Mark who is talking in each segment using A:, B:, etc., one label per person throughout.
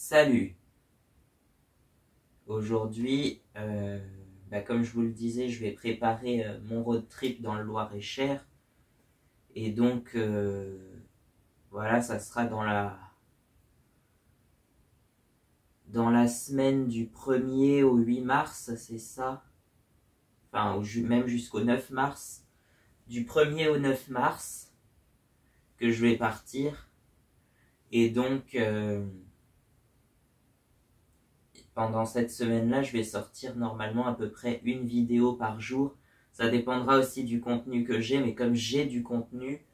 A: Salut! Aujourd'hui, comme je vous le disais, je vais préparer mon road trip dans le Loir-et-Cher. Et donc, voilà, ça sera dans la semaine du 1er au 8 mars, c'est ça? Enfin, même jusqu'au 9 mars. Du 1er au 9 mars que je vais partir. Et donc, pendant cette semaine-là, je vais sortir normalement à peu près une vidéo par jour. Ça dépendra aussi du contenu que j'ai, mais comme j'ai du contenu,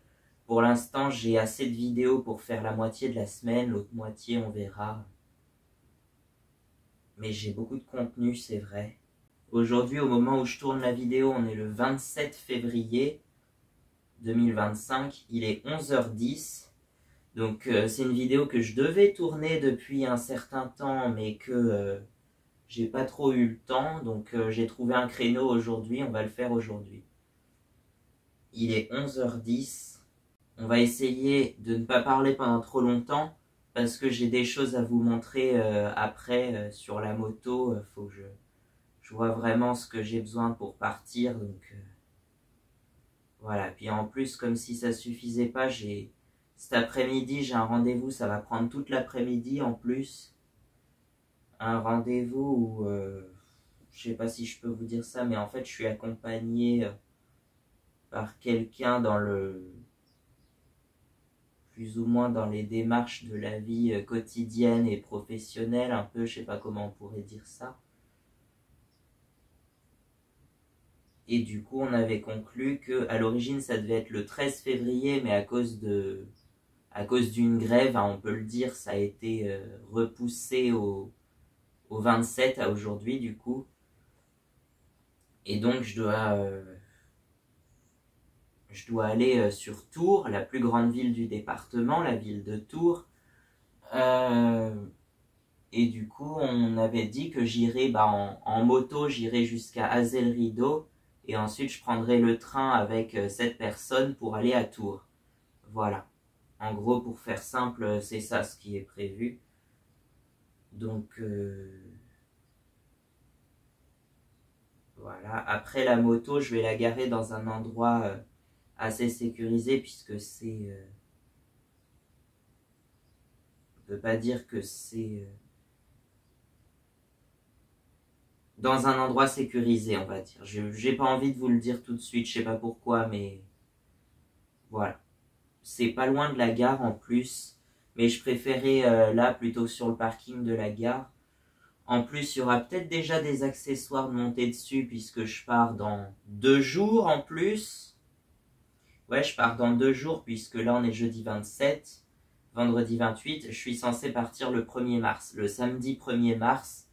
A: pour l'instant, j'ai assez de vidéos pour faire la moitié de la semaine, l'autre moitié, on verra. Mais j'ai beaucoup de contenu, c'est vrai. Aujourd'hui, au moment où je tourne la vidéo, on est le 27 février 2025. Il est 11h10. Donc, c'est une vidéo que je devais tourner depuis un certain temps, mais que j'ai pas trop eu le temps. Donc, j'ai trouvé un créneau aujourd'hui. On va le faire aujourd'hui. Il est 11h10. On va essayer de ne pas parler pendant trop longtemps parce que j'ai des choses à vous montrer après sur la moto. Faut que je vois vraiment ce que j'ai besoin pour partir. Donc voilà. Puis en plus, comme si ça suffisait pas, cet après-midi, j'ai un rendez-vous. Ça va prendre toute l'après-midi en plus. Un rendez-vous où je sais pas si je peux vous dire ça, mais en fait, je suis accompagné par quelqu'un plus ou moins dans les démarches de la vie quotidienne et professionnelle, un peu, je sais pas comment on pourrait dire ça. Et du coup, on avait conclu que à l'origine, ça devait être le 13 février, mais à cause d'une grève, hein, on peut le dire, ça a été repoussé au 27, à aujourd'hui, du coup. Et donc, je dois aller sur Tours, la plus grande ville du département, la ville de Tours. Et du coup, on avait dit que j'irais en moto, j'irais jusqu'à Azel-Rideau. Et ensuite, je prendrai le train avec cette personne pour aller à Tours. Voilà. En gros, pour faire simple, c'est ça ce qui est prévu. Donc, voilà. Après la moto, je vais la garer dans un endroit assez sécurisé puisque c'est... on ne peut pas dire que c'est... dans un endroit sécurisé, on va dire. J'ai pas envie de vous le dire tout de suite, je sais pas pourquoi, mais voilà. C'est pas loin de la gare en plus, mais je préférais là plutôt sur le parking de la gare. En plus, il y aura peut-être déjà des accessoires de montée dessus puisque je pars dans 2 jours en plus. Ouais, je pars dans 2 jours puisque là on est jeudi 27, vendredi 28. Je suis censé partir le 1er mars, le samedi 1er mars.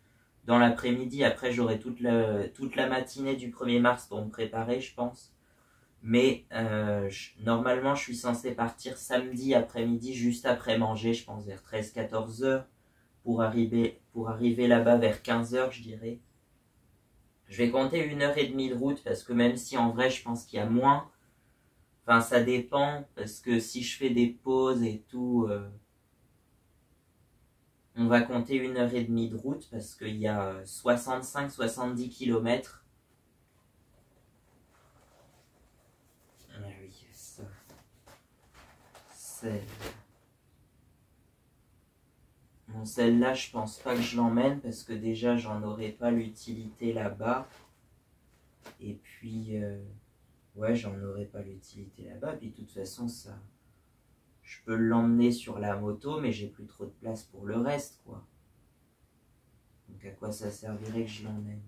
A: Dans l'après-midi, après j'aurai toute la matinée du 1er mars pour me préparer, je pense. Mais normalement, je suis censé partir samedi après-midi, juste après manger, je pense vers 13-14 heures, pour arriver là-bas vers 15 heures, je dirais. Je vais compter 1h30 de route, parce que même si en vrai, je pense qu'il y a moins, enfin ça dépend, parce que si je fais des pauses et tout... on va compter 1h30 de route parce qu'il y a 65-70 km. Ah oui, ça. Bon, celle-là, je pense pas que je l'emmène parce que déjà, j'en aurais pas l'utilité là-bas. Et puis, ouais, j'en aurais pas l'utilité là-bas. Puis, de toute façon, ça... je peux l'emmener sur la moto, mais j'ai plus trop de place pour le reste, quoi. Donc, à quoi ça servirait que je l'emmène?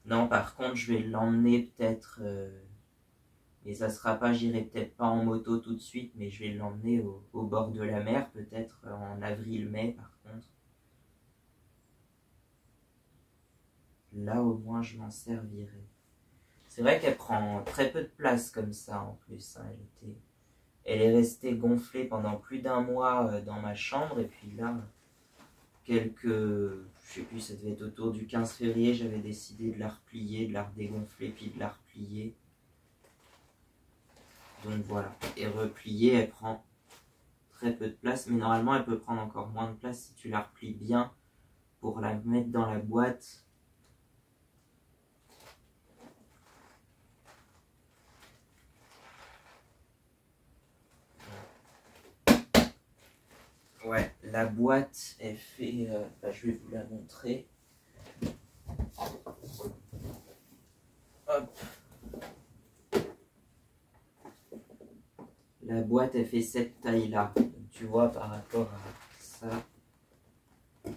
A: Non, par contre, je vais l'emmener peut-être... et ça sera pas, j'irai peut-être pas en moto tout de suite, mais je vais l'emmener au bord de la mer, peut-être en avril-mai, par contre. Là, au moins, je m'en servirai. C'est vrai qu'elle prend très peu de place comme ça, en plus. Hein. Elle est restée gonflée pendant plus d'1 mois dans ma chambre, et puis là, je sais plus, ça devait être autour du 15 février, j'avais décidé de la replier, de la redégonfler, puis de la replier. Donc voilà, et repliée, elle prend très peu de place, mais normalement elle peut prendre encore moins de place si tu la replies bien pour la mettre dans la boîte. Ouais, la boîte est fait, je vais vous la montrer. Hop. La boîte elle fait cette taille là. Tu vois par rapport à ça. Je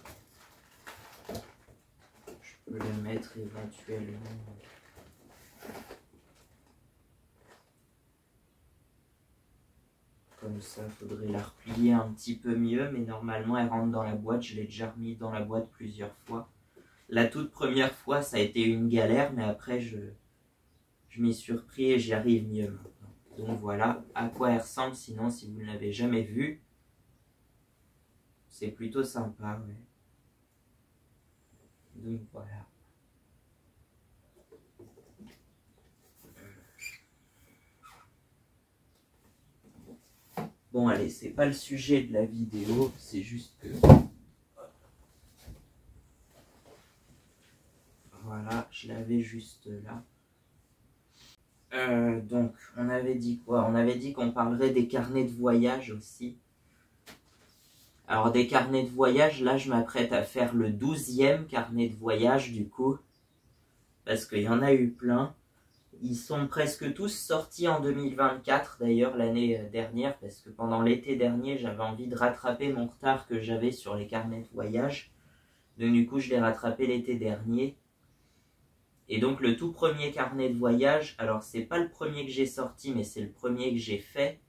A: peux la mettre éventuellement. Comme ça, il faudrait la replier un petit peu mieux, mais normalement elle rentre dans la boîte. Je l'ai déjà remis dans la boîte plusieurs fois. La toute première fois, ça a été une galère, mais après je m'y suis repris et j'y arrive mieux maintenant. Donc voilà à quoi elle ressemble, sinon si vous ne l'avez jamais vue, c'est plutôt sympa. Ouais. Donc voilà. Bon allez, c'est pas le sujet de la vidéo, c'est juste que... Voilà, je l'avais juste là. Donc, on avait dit quoi? On avait dit qu'on parlerait des carnets de voyage aussi. Alors, des carnets de voyage, là, je m'apprête à faire le 12e carnet de voyage, du coup. Parce qu'il y en a eu plein. Ils sont presque tous sortis en 2024, d'ailleurs, l'année dernière. Parce que pendant l'été dernier, j'avais envie de rattraper mon retard que j'avais sur les carnets de voyage. Donc, du coup, je l'ai rattrapé l'été dernier. Et donc le tout premier carnet de voyage, alors c'est pas le premier que j'ai sorti, mais c'est le premier que j'ai fait.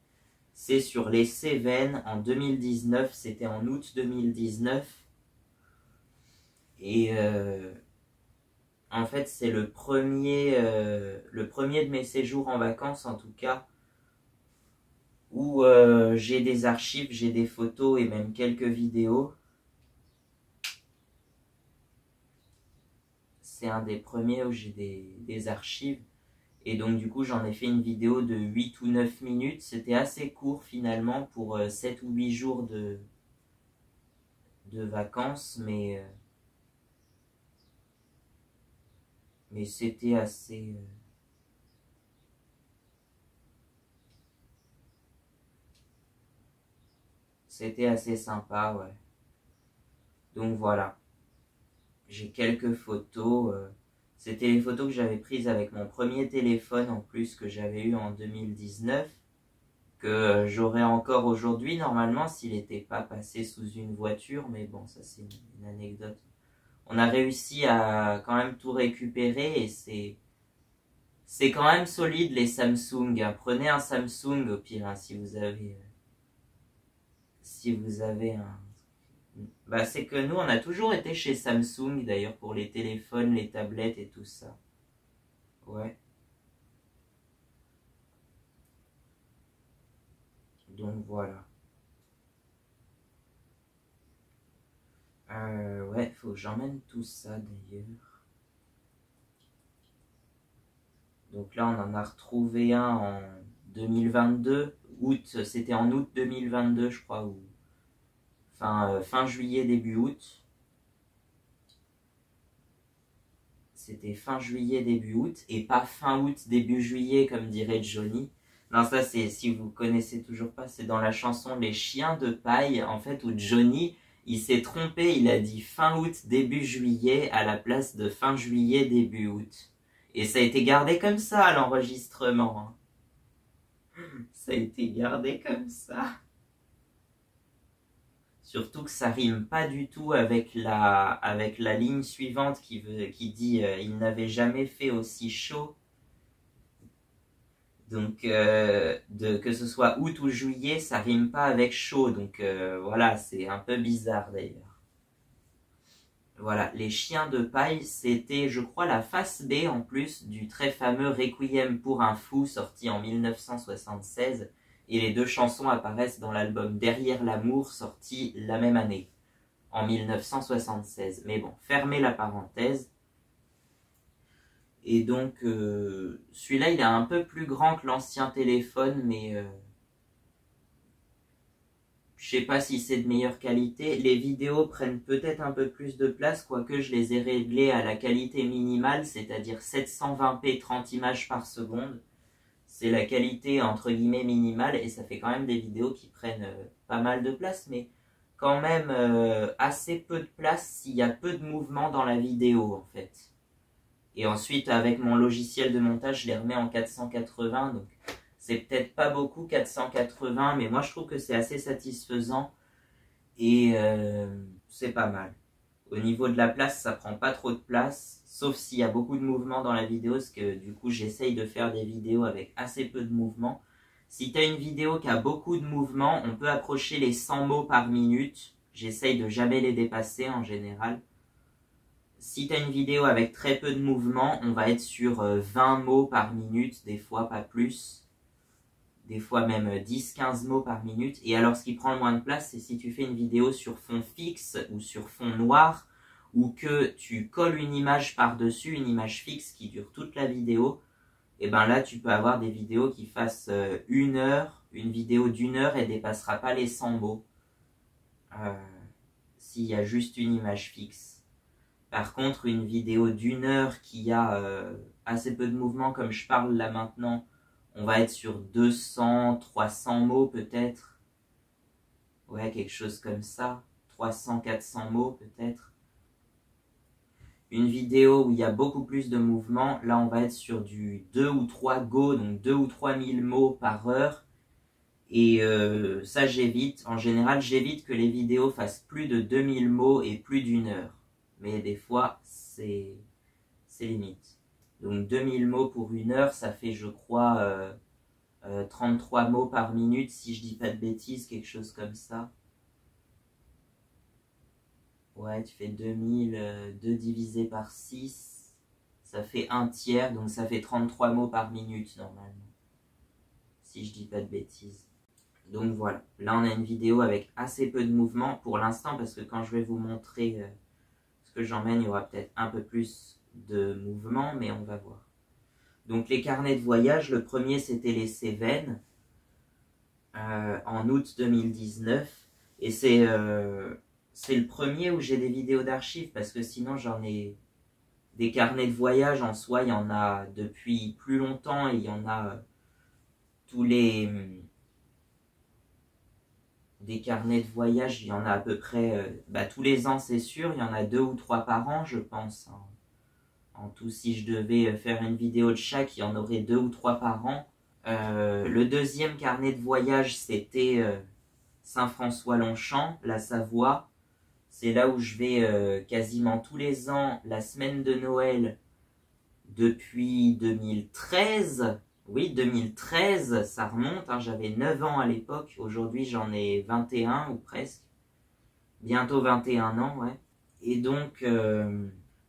A: C'est sur les Cévennes en 2019, c'était en août 2019. Et en fait c'est le premier de mes séjours en vacances en tout cas, où j'ai des archives, j'ai des photos et même quelques vidéos. C'est un des premiers où j'ai des archives. Et donc du coup j'en ai fait une vidéo de 8 ou 9 minutes. C'était assez court finalement pour 7 ou 8 jours de vacances. Mais c'était assez... c'était assez sympa, ouais. Donc voilà. J'ai quelques photos. C'était les photos que j'avais prises avec mon premier téléphone en plus que j'avais eu en 2019. Que j'aurais encore aujourd'hui normalement s'il n'était pas passé sous une voiture. Mais bon, ça c'est une anecdote. On a réussi à quand même tout récupérer et c'est quand même solide les Samsung. Prenez un Samsung au pire si vous avez un... Bah, c'est que nous on a toujours été chez Samsung d'ailleurs pour les téléphones, les tablettes et tout ça. Ouais. Donc voilà. Ouais, faut que j'emmène tout ça d'ailleurs. Donc là, on en a retrouvé un en 2022. Août, c'était en août 2022, je crois, ou fin juillet, début août. C'était fin juillet, début août, et pas fin août, début juillet, comme dirait Johnny. Non, ça, c'est, si vous connaissez toujours pas, c'est dans la chanson Les Chiens de Paille, en fait, où Johnny, il s'est trompé, il a dit fin août, début juillet, à la place de fin juillet, début août. Et ça a été gardé comme ça à l'enregistrement. Ça a été gardé comme ça. Surtout que ça rime pas du tout avec la ligne suivante qui dit il n'avait jamais fait aussi chaud. Donc que ce soit août ou juillet, ça rime pas avec chaud. Donc voilà, c'est un peu bizarre d'ailleurs. Voilà, Les Chiens de Paille, c'était je crois la face B en plus du très fameux Requiem pour un fou sorti en 1976. Et les deux chansons apparaissent dans l'album Derrière l'amour sorti la même année, en 1976. Mais bon, fermez la parenthèse. Et donc, celui-là, il est un peu plus grand que l'ancien téléphone, mais Je sais pas si c'est de meilleure qualité. Les vidéos prennent peut-être un peu plus de place, quoique je les ai réglées à la qualité minimale, c'est-à-dire 720p 30 images par seconde. C'est la qualité entre guillemets minimale et ça fait quand même des vidéos qui prennent pas mal de place, mais quand même assez peu de place s'il y a peu de mouvement dans la vidéo en fait. Et ensuite avec mon logiciel de montage je les remets en 480, donc c'est peut-être pas beaucoup 480, mais moi je trouve que c'est assez satisfaisant et c'est pas mal. Au niveau de la place, ça prend pas trop de place, sauf s'il y a beaucoup de mouvement dans la vidéo, parce que du coup j'essaye de faire des vidéos avec assez peu de mouvement. Si tu as une vidéo qui a beaucoup de mouvement, on peut approcher les 100 mots par minute. J'essaye de jamais les dépasser en général. Si tu as une vidéo avec très peu de mouvement, on va être sur 20 mots par minute, des fois pas plus. Des fois même 10-15 mots par minute. Et alors ce qui prend le moins de place, c'est si tu fais une vidéo sur fond fixe ou sur fond noir, ou que tu colles une image par-dessus, une image fixe qui dure toute la vidéo, et ben là tu peux avoir des vidéos qui fassent 1 heure, une vidéo d'1 heure et dépassera pas les 100 mots, s'il y a juste une image fixe. Par contre, une vidéo d'1 heure qui a assez peu de mouvement comme je parle là maintenant, on va être sur 200, 300 mots peut-être. Ouais, quelque chose comme ça. 300, 400 mots peut-être. Une vidéo où il y a beaucoup plus de mouvement, là on va être sur du 2 ou 3 go, donc 2 ou 3000 mots par heure. Et ça j'évite. En général, j'évite que les vidéos fassent plus de 2000 mots et plus d'1 heure. Mais des fois, c'est limite. Donc 2000 mots pour 1 heure, ça fait je crois 33 mots par minute, si je dis pas de bêtises, quelque chose comme ça. Ouais, tu fais 2000, 2 divisé par 6, ça fait 1/3, donc ça fait 33 mots par minute normalement, si je dis pas de bêtises. Donc voilà, là on a une vidéo avec assez peu de mouvement pour l'instant, parce que quand je vais vous montrer ce que j'emmène, il y aura peut-être un peu plus de mouvement, mais on va voir. Donc les carnets de voyage, le premier c'était les Cévennes, en août 2019, et c'est le premier où j'ai des vidéos d'archives, parce que sinon j'en ai des carnets de voyage en soi, il y en a depuis plus longtemps, et il y en a tous les des carnets de voyage, il y en a à peu près tous les ans c'est sûr, il y en a 2 ou 3 par an je pense, hein. En tout, si je devais faire une vidéo de chaque, il y en aurait 2 ou 3 par an. Le deuxième carnet de voyage, c'était Saint-François-Longchamp, la Savoie. C'est là où je vais quasiment tous les ans, la semaine de Noël, depuis 2013. Oui, 2013, ça remonte, hein, j'avais 9 ans à l'époque. Aujourd'hui, j'en ai 21 ou presque. Bientôt 21 ans, ouais. Et donc,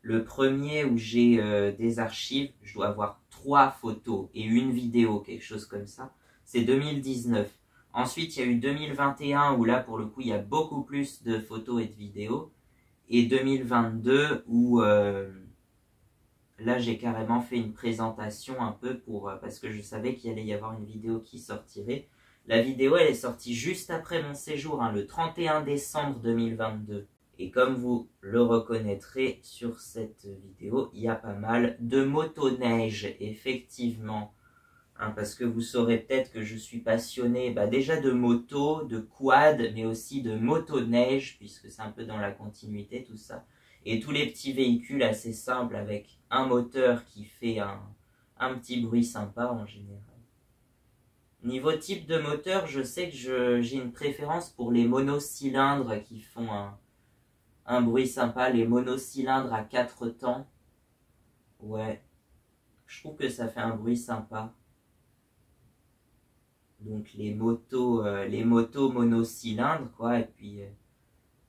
A: le premier où j'ai des archives, je dois avoir 3 photos et une vidéo, quelque chose comme ça, c'est 2019. Ensuite, il y a eu 2021 où là, pour le coup, il y a beaucoup plus de photos et de vidéos. Et 2022 où là, j'ai carrément fait une présentation un peu parce que je savais qu'il allait y avoir une vidéo qui sortirait. La vidéo, elle est sortie juste après mon séjour, hein, le 31 décembre 2022. Et comme vous le reconnaîtrez sur cette vidéo, il y a pas mal de motoneige, effectivement. Hein, parce que vous saurez peut-être que je suis passionné déjà de moto, de quad, mais aussi de motoneige, puisque c'est un peu dans la continuité tout ça. Et tous les petits véhicules assez simples avec un moteur qui fait un petit bruit sympa en général. Niveau type de moteur, je sais que j'ai une préférence pour les monocylindres qui font un bruit sympa, les monocylindres à 4 temps. Ouais, je trouve que ça fait un bruit sympa. Donc les motos monocylindres, quoi, et puis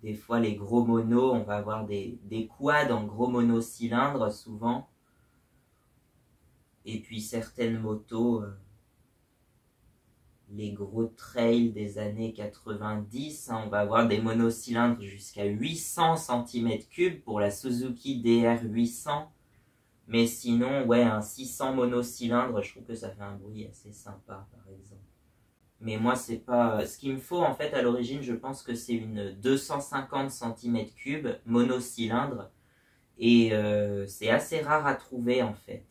A: des fois les gros monos, on va avoir des quads en gros monocylindres souvent. Et puis certaines motos, les gros trails des années 90, hein, on va avoir des monocylindres jusqu'à 800 cm3 pour la Suzuki DR800. Mais sinon, ouais, un 600 monocylindres, je trouve que ça fait un bruit assez sympa, par exemple. Mais moi, c'est pas... Ce qu'il me faut, en fait, à l'origine, je pense que c'est une 250 cm3 monocylindre. Et c'est assez rare à trouver, en fait.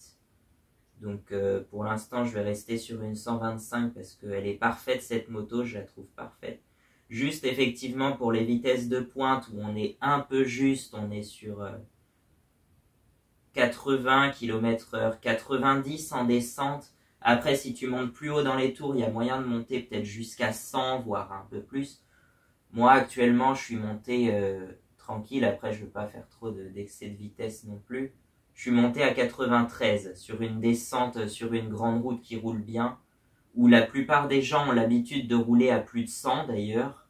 A: Donc, pour l'instant, je vais rester sur une 125 parce qu'elle est parfaite, cette moto, je la trouve parfaite. Juste, effectivement, pour les vitesses de pointe où on est un peu juste, on est sur 80 km/h, 90 en descente. Après, si tu montes plus haut dans les tours, il y a moyen de monter peut-être jusqu'à 100, voire un peu plus. Moi, actuellement, je suis monté tranquille. Après, je ne veux pas faire trop d'excès de vitesse non plus. Je suis monté à 93 sur une descente, sur une grande route qui roule bien, où la plupart des gens ont l'habitude de rouler à plus de 100 d'ailleurs.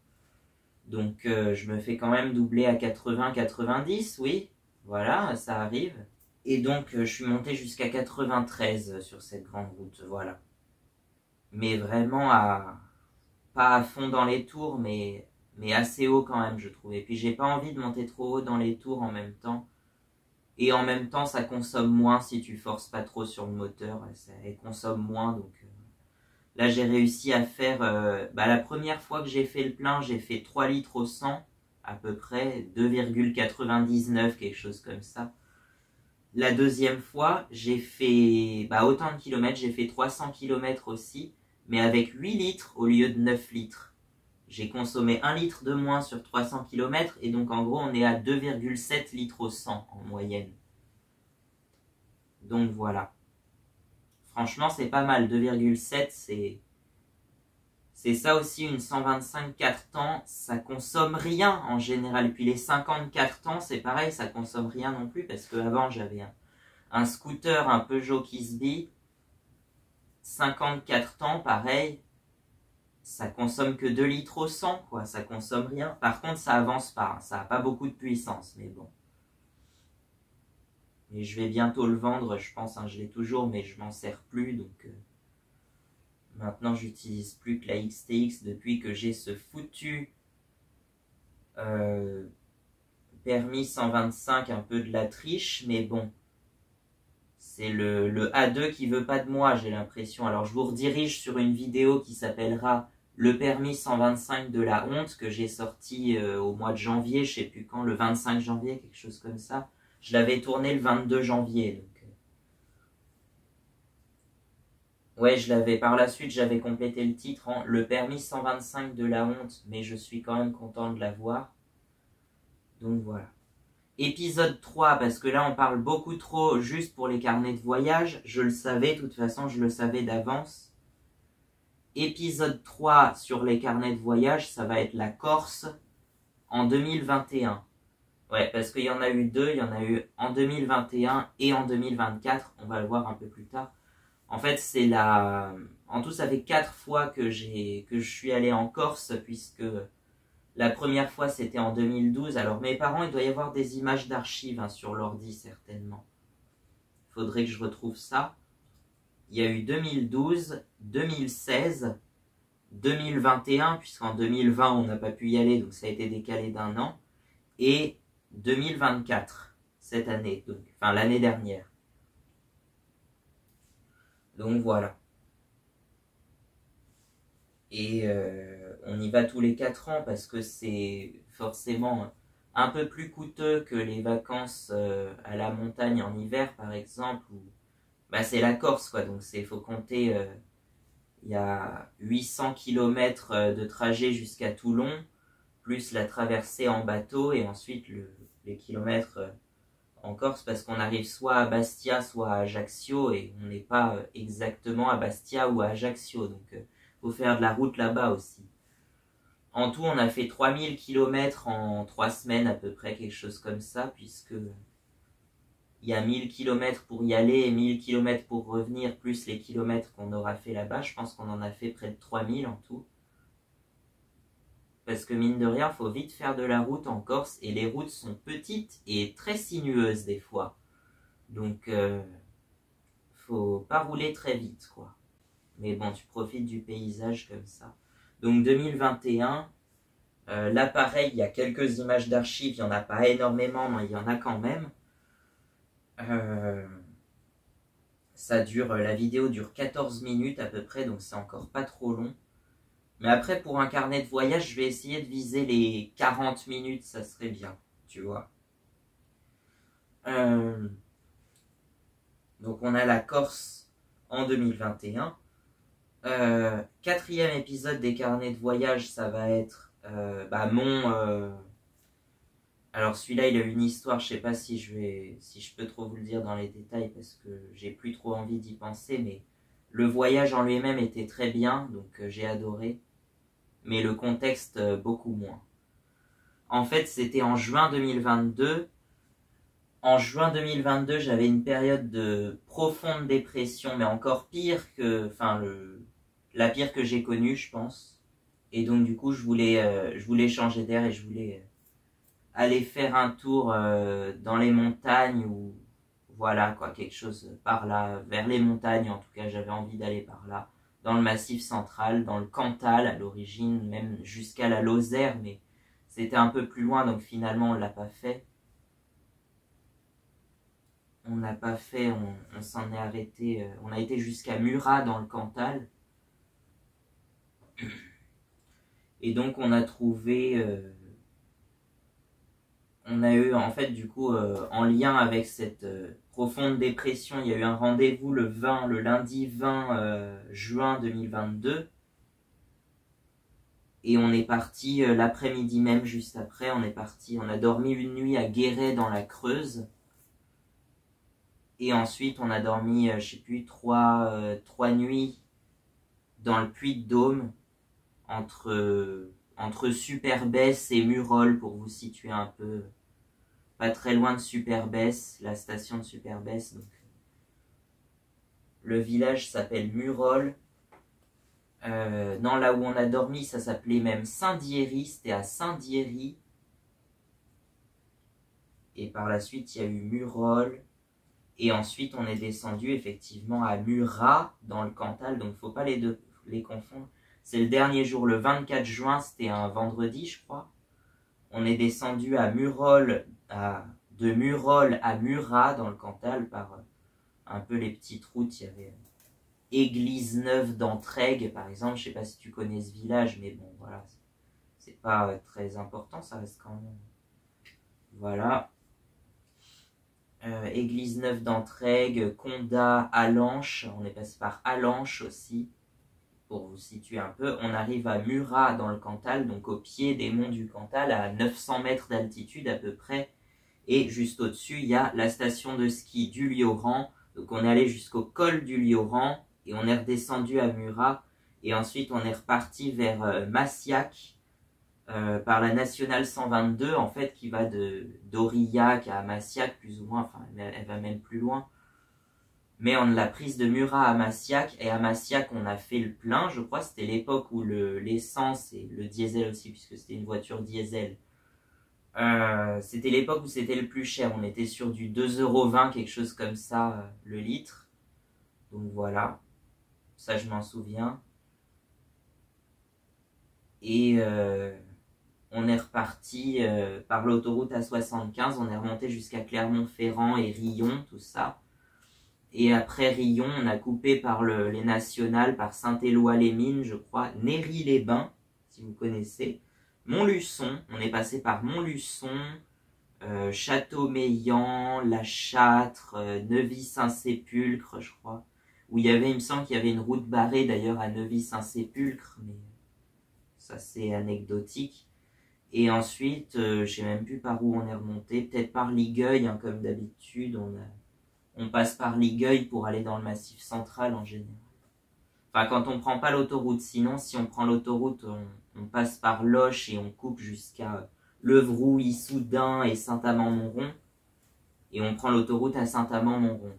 A: Donc, je me fais quand même doubler à 80-90, oui. Voilà, ça arrive. Et donc, je suis monté jusqu'à 93 sur cette grande route, voilà. Mais vraiment pas à fond dans les tours, mais assez haut quand même, je trouve. Et puis, j'ai pas envie de monter trop haut dans les tours en même temps. Et en même temps, ça consomme moins si tu forces pas trop sur le moteur. Elle consomme moins, donc... Là, j'ai réussi à faire... la première fois que j'ai fait le plein, j'ai fait 3 litres au 100, à peu près, 2,99, quelque chose comme ça. La deuxième fois, j'ai fait autant de kilomètres, j'ai fait 300 kilomètres aussi, mais avec 8 litres au lieu de 9 litres. J'ai consommé 1 litre de moins sur 300 kilomètres, et donc en gros, on est à 2,7 litres au 100 en moyenne. Donc voilà. Franchement, c'est pas mal. 2,7, c'est ça aussi, une 125 4 temps, ça consomme rien en général. Puis les 54 temps, c'est pareil, ça consomme rien non plus, parce qu'avant, j'avais un scooter, un Peugeot Kisby, 54 temps, pareil, ça consomme que 2 litres au 100, quoi, ça consomme rien. Par contre, ça avance pas, hein, ça a pas beaucoup de puissance, mais bon. Et je vais bientôt le vendre, je pense, hein, je l'ai toujours, mais je m'en sers plus, donc... Maintenant, j'utilise plus que la XTX depuis que j'ai ce foutu permis 125, un peu de la triche, mais bon, c'est le A2 qui veut pas de moi, j'ai l'impression. Alors, je vous redirige sur une vidéo qui s'appellera le permis 125 de la honte, que j'ai sorti au mois de janvier, je sais plus quand, le 25 janvier, quelque chose comme ça. Je l'avais tourné le 22 janvier, donc... Ouais, je l'avais. Par la suite, j'avais complété le titre en le permis 125 de la honte, mais je suis quand même content de l'avoir. Donc voilà. Épisode 3, parce que là, on parle beaucoup trop juste pour les carnets de voyage. Je le savais, de toute façon, je le savais d'avance. Épisode 3 sur les carnets de voyage, ça va être la Corse en 2021. Ouais, parce qu'il y en a eu deux. Il y en a eu en 2021 et en 2024. On va le voir un peu plus tard. En fait, c'est la... En tout, ça fait 4 fois que je suis allé en Corse, puisque la première fois, c'était en 2012. Alors, mes parents, il doit y avoir des images d'archives sur l'ordi, certainement. Il faudrait que je retrouve ça. Il y a eu 2012, 2016, 2021, puisqu'en 2020, on n'a pas pu y aller, donc ça a été décalé d'un an, et 2024, cette année, donc, enfin l'année dernière. Donc voilà. Et on y va tous les 4 ans parce que c'est forcément un peu plus coûteux que les vacances à la montagne en hiver, par exemple. Où, c'est la Corse, quoi. Donc il faut compter, il y a 800 km de trajet jusqu'à Toulon, plus la traversée en bateau et ensuite les kilomètres en Corse, parce qu'on arrive soit à Bastia, soit à Ajaccio, et on n'est pas exactement à Bastia ou à Ajaccio, donc faut faire de la route là-bas aussi. En tout, on a fait 3000 km en 3 semaines à peu près, quelque chose comme ça, puisque il y a 1000 km pour y aller et 1000 km pour revenir, plus les kilomètres qu'on aura fait là-bas. Je pense qu'on en a fait près de 3000 en tout. Parce que mine de rien, faut vite faire de la route en Corse, et les routes sont petites et très sinueuses des fois. Donc, faut pas rouler très vite, quoi. Mais bon, tu profites du paysage comme ça. Donc 2021, là pareil, il y a quelques images d'archives, il n'y en a pas énormément, mais il y en a quand même. La vidéo dure 14 minutes à peu près, donc c'est encore pas trop long. Mais après, pour un carnet de voyage, je vais essayer de viser les 40 minutes, ça serait bien, tu vois. Euh, donc on a la Corse en 2021. Quatrième épisode des carnets de voyage, ça va être alors celui-là, il a une histoire, je sais pas si je peux trop vous le dire dans les détails parce que j'ai plus trop envie d'y penser, mais le voyage en lui-même était très bien, donc j'ai adoré, mais le contexte beaucoup moins. En fait, c'était en juin 2022. En juin 2022, j'avais une période de profonde dépression, mais encore pire que, la pire que j'ai connue, je pense. Et donc du coup, je voulais changer d'air et je voulais aller faire un tour dans les montagnes ou voilà quoi, quelque chose par là, vers les montagnes. En tout cas, j'avais envie d'aller par là, dans le Massif central, dans le Cantal à l'origine, même jusqu'à la Lozère, mais c'était un peu plus loin, donc finalement on l'a pas fait. On n'a pas fait, on s'en est arrêté, on a été jusqu'à Murat dans le Cantal. Et donc on a trouvé, on a eu en fait du coup en lien avec cette profonde dépression, il y a eu un rendez-vous le lundi 20 juin 2022. Et on est parti l'après-midi même, juste après, on est parti, on a dormi une nuit à Guéret dans la Creuse. Et ensuite on a dormi, je sais plus, trois nuits dans le Puy-de-Dôme, entre Superbès et Murol, pour vous situer un peu, pas très loin de Superbès, la station de Superbès. Donc, le village s'appelle Murol. Non, là où on a dormi, ça s'appelait même Saint-Diéry, c'était à Saint-Diéry. Et par la suite, il y a eu Murol. Et ensuite, on est descendu effectivement à Murat, dans le Cantal. Donc, il ne faut pas les confondre. C'est le dernier jour, le 24 juin, c'était un vendredi, je crois. On est descendu à Murol, de Murol à Murat, dans le Cantal, par un peu les petites routes. Il y avait Église Neuve d'Entraigues, par exemple. Je sais pas si tu connais ce village, mais bon, voilà. C'est pas très important, ça reste quand même. Voilà. Église Neuve d'Entraigues, Condat, Allanche. On est passé par Allanche aussi, pour vous situer un peu. On arrive à Murat dans le Cantal, donc au pied des monts du Cantal, à 900 mètres d'altitude à peu près. Et juste au-dessus, il y a la station de ski du Lioran. Donc on est allé jusqu'au col du Lioran et on est redescendu à Murat. Et ensuite, on est reparti vers Massiac par la nationale 122, en fait, qui va d'Aurillac à Massiac, plus ou moins. Enfin, elle va même plus loin. Mais on l'a prise de Murat à Massiac. Et à Massiac, on a fait le plein. Je crois que c'était l'époque où l'essence et le diesel aussi, puisque c'était une voiture diesel, c'était l'époque où c'était le plus cher. On était sur du 2,20 €, quelque chose comme ça, le litre. Donc voilà, ça je m'en souviens. Et on est reparti par l'autoroute A75. On est remonté jusqu'à Clermont-Ferrand et Rion, tout ça. Et après Rion, on a coupé par les nationales, par Saint-Éloi-les-Mines, je crois, Néry-les-Bains, si vous connaissez. Montluçon, on est passé par Montluçon, Châteaumeillan, La Châtre, Neuvy-Saint-Sépulcre, je crois. Où il me semble qu'il y avait une route barrée d'ailleurs à Neuvy-Saint-Sépulcre, mais ça c'est anecdotique. Et ensuite, je sais même plus par où on est remonté, peut-être par Ligueuil, hein, comme d'habitude. On passe par Ligueuil pour aller dans le Massif central en général. Enfin, quand on prend pas l'autoroute, sinon, si on prend l'autoroute, on passe par Loches et on coupe jusqu'à Levroux, Issoudun et Saint-Amand-Montrond. Et on prend l'autoroute à Saint-Amand-Montrond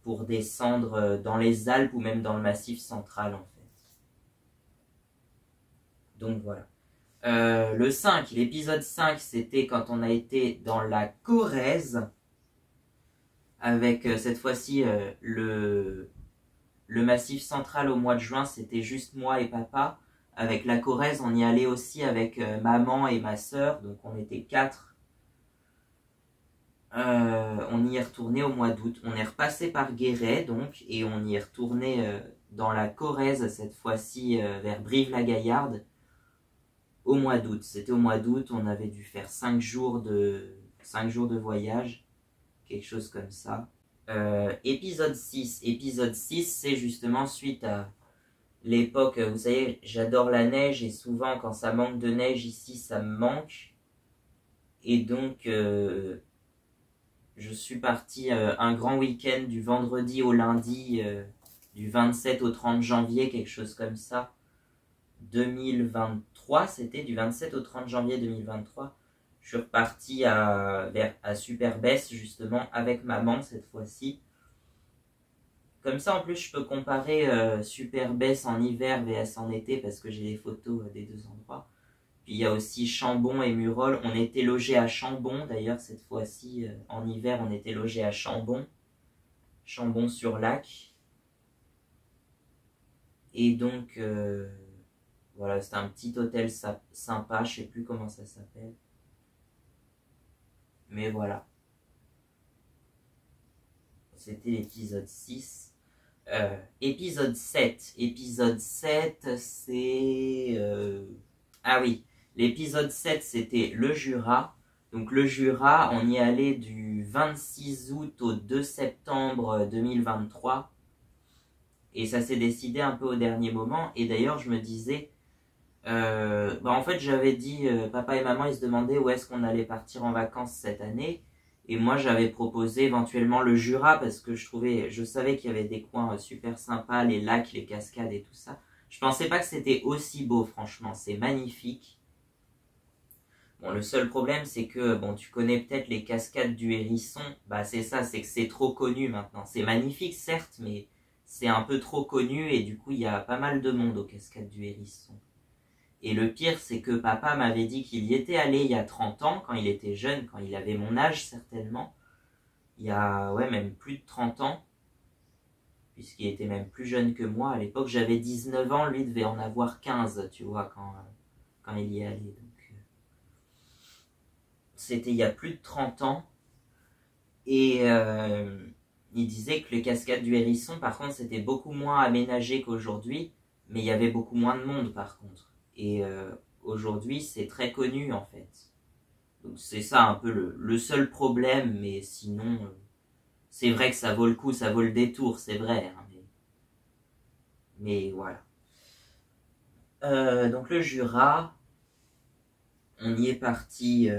A: pour descendre dans les Alpes ou même dans le Massif central, en fait. Donc voilà. L'épisode 5, c'était quand on a été dans la Corrèze, avec cette fois-ci le Massif central au mois de juin, c'était juste moi et papa. Avec la Corrèze, on y allait aussi avec maman et ma sœur, donc on était 4. On y est retourné au mois d'août. On est repassé par Guéret, donc, et on y est retourné dans la Corrèze, cette fois-ci vers Brive-la-Gaillarde, au mois d'août. C'était au mois d'août, on avait dû faire 5 jours de voyage, quelque chose comme ça. Épisode 6. Épisode 6, c'est justement suite à l'époque, vous savez, j'adore la neige et souvent quand ça manque de neige ici, ça me manque. Et donc, je suis parti un grand week-end du vendredi au lundi, du 27 au 30 janvier, quelque chose comme ça. 2023, c'était du 27 au 30 janvier 2023. Je suis reparti à Superbès, justement, avec maman cette fois-ci. Comme ça, en plus, je peux comparer Superbès en hiver vs en été, parce que j'ai les photos des deux endroits. Puis il y a aussi Chambon et Murol. On était logés à Chambon, d'ailleurs, cette fois-ci, en hiver, on était logés à Chambon. Chambon-sur-Lac. Et donc, voilà, c'était un petit hôtel sympa, je sais plus comment ça s'appelle. Mais voilà. C'était l'épisode 6. Épisode 7. Épisode 7, c'est... Ah oui, l'épisode 7, c'était le Jura. Donc le Jura, on y allait du 26 août au 2 septembre 2023. Et ça s'est décidé un peu au dernier moment. Et d'ailleurs, je me disais... en fait, j'avais dit, papa et maman, ils se demandaient où est-ce qu'on allait partir en vacances cette année. Et moi, j'avais proposé éventuellement le Jura parce que je savais qu'il y avait des coins super sympas, les lacs, les cascades et tout ça. Je pensais pas que c'était aussi beau, franchement. C'est magnifique. Bon, le seul problème, c'est que, bon, tu connais peut-être les cascades du Hérisson. Bah, c'est ça, c'est que c'est trop connu maintenant. C'est magnifique, certes, mais c'est un peu trop connu et du coup, il y a pas mal de monde aux cascades du Hérisson. Et le pire, c'est que papa m'avait dit qu'il y était allé il y a 30 ans, quand il était jeune, quand il avait mon âge certainement. Il y a, ouais, même plus de 30 ans, puisqu'il était même plus jeune que moi. À l'époque, j'avais 19 ans, lui devait en avoir 15, tu vois, quand il y est allé. Donc, c'était il y a plus de 30 ans. Et il disait que les cascades du Hérisson, par contre, c'était beaucoup moins aménagé qu'aujourd'hui, mais il y avait beaucoup moins de monde, par contre. Et aujourd'hui, c'est très connu, en fait. Donc c'est ça un peu le seul problème, mais sinon, c'est vrai que ça vaut le coup, ça vaut le détour, c'est vrai. Hein, mais voilà. Donc le Jura, on y est parti...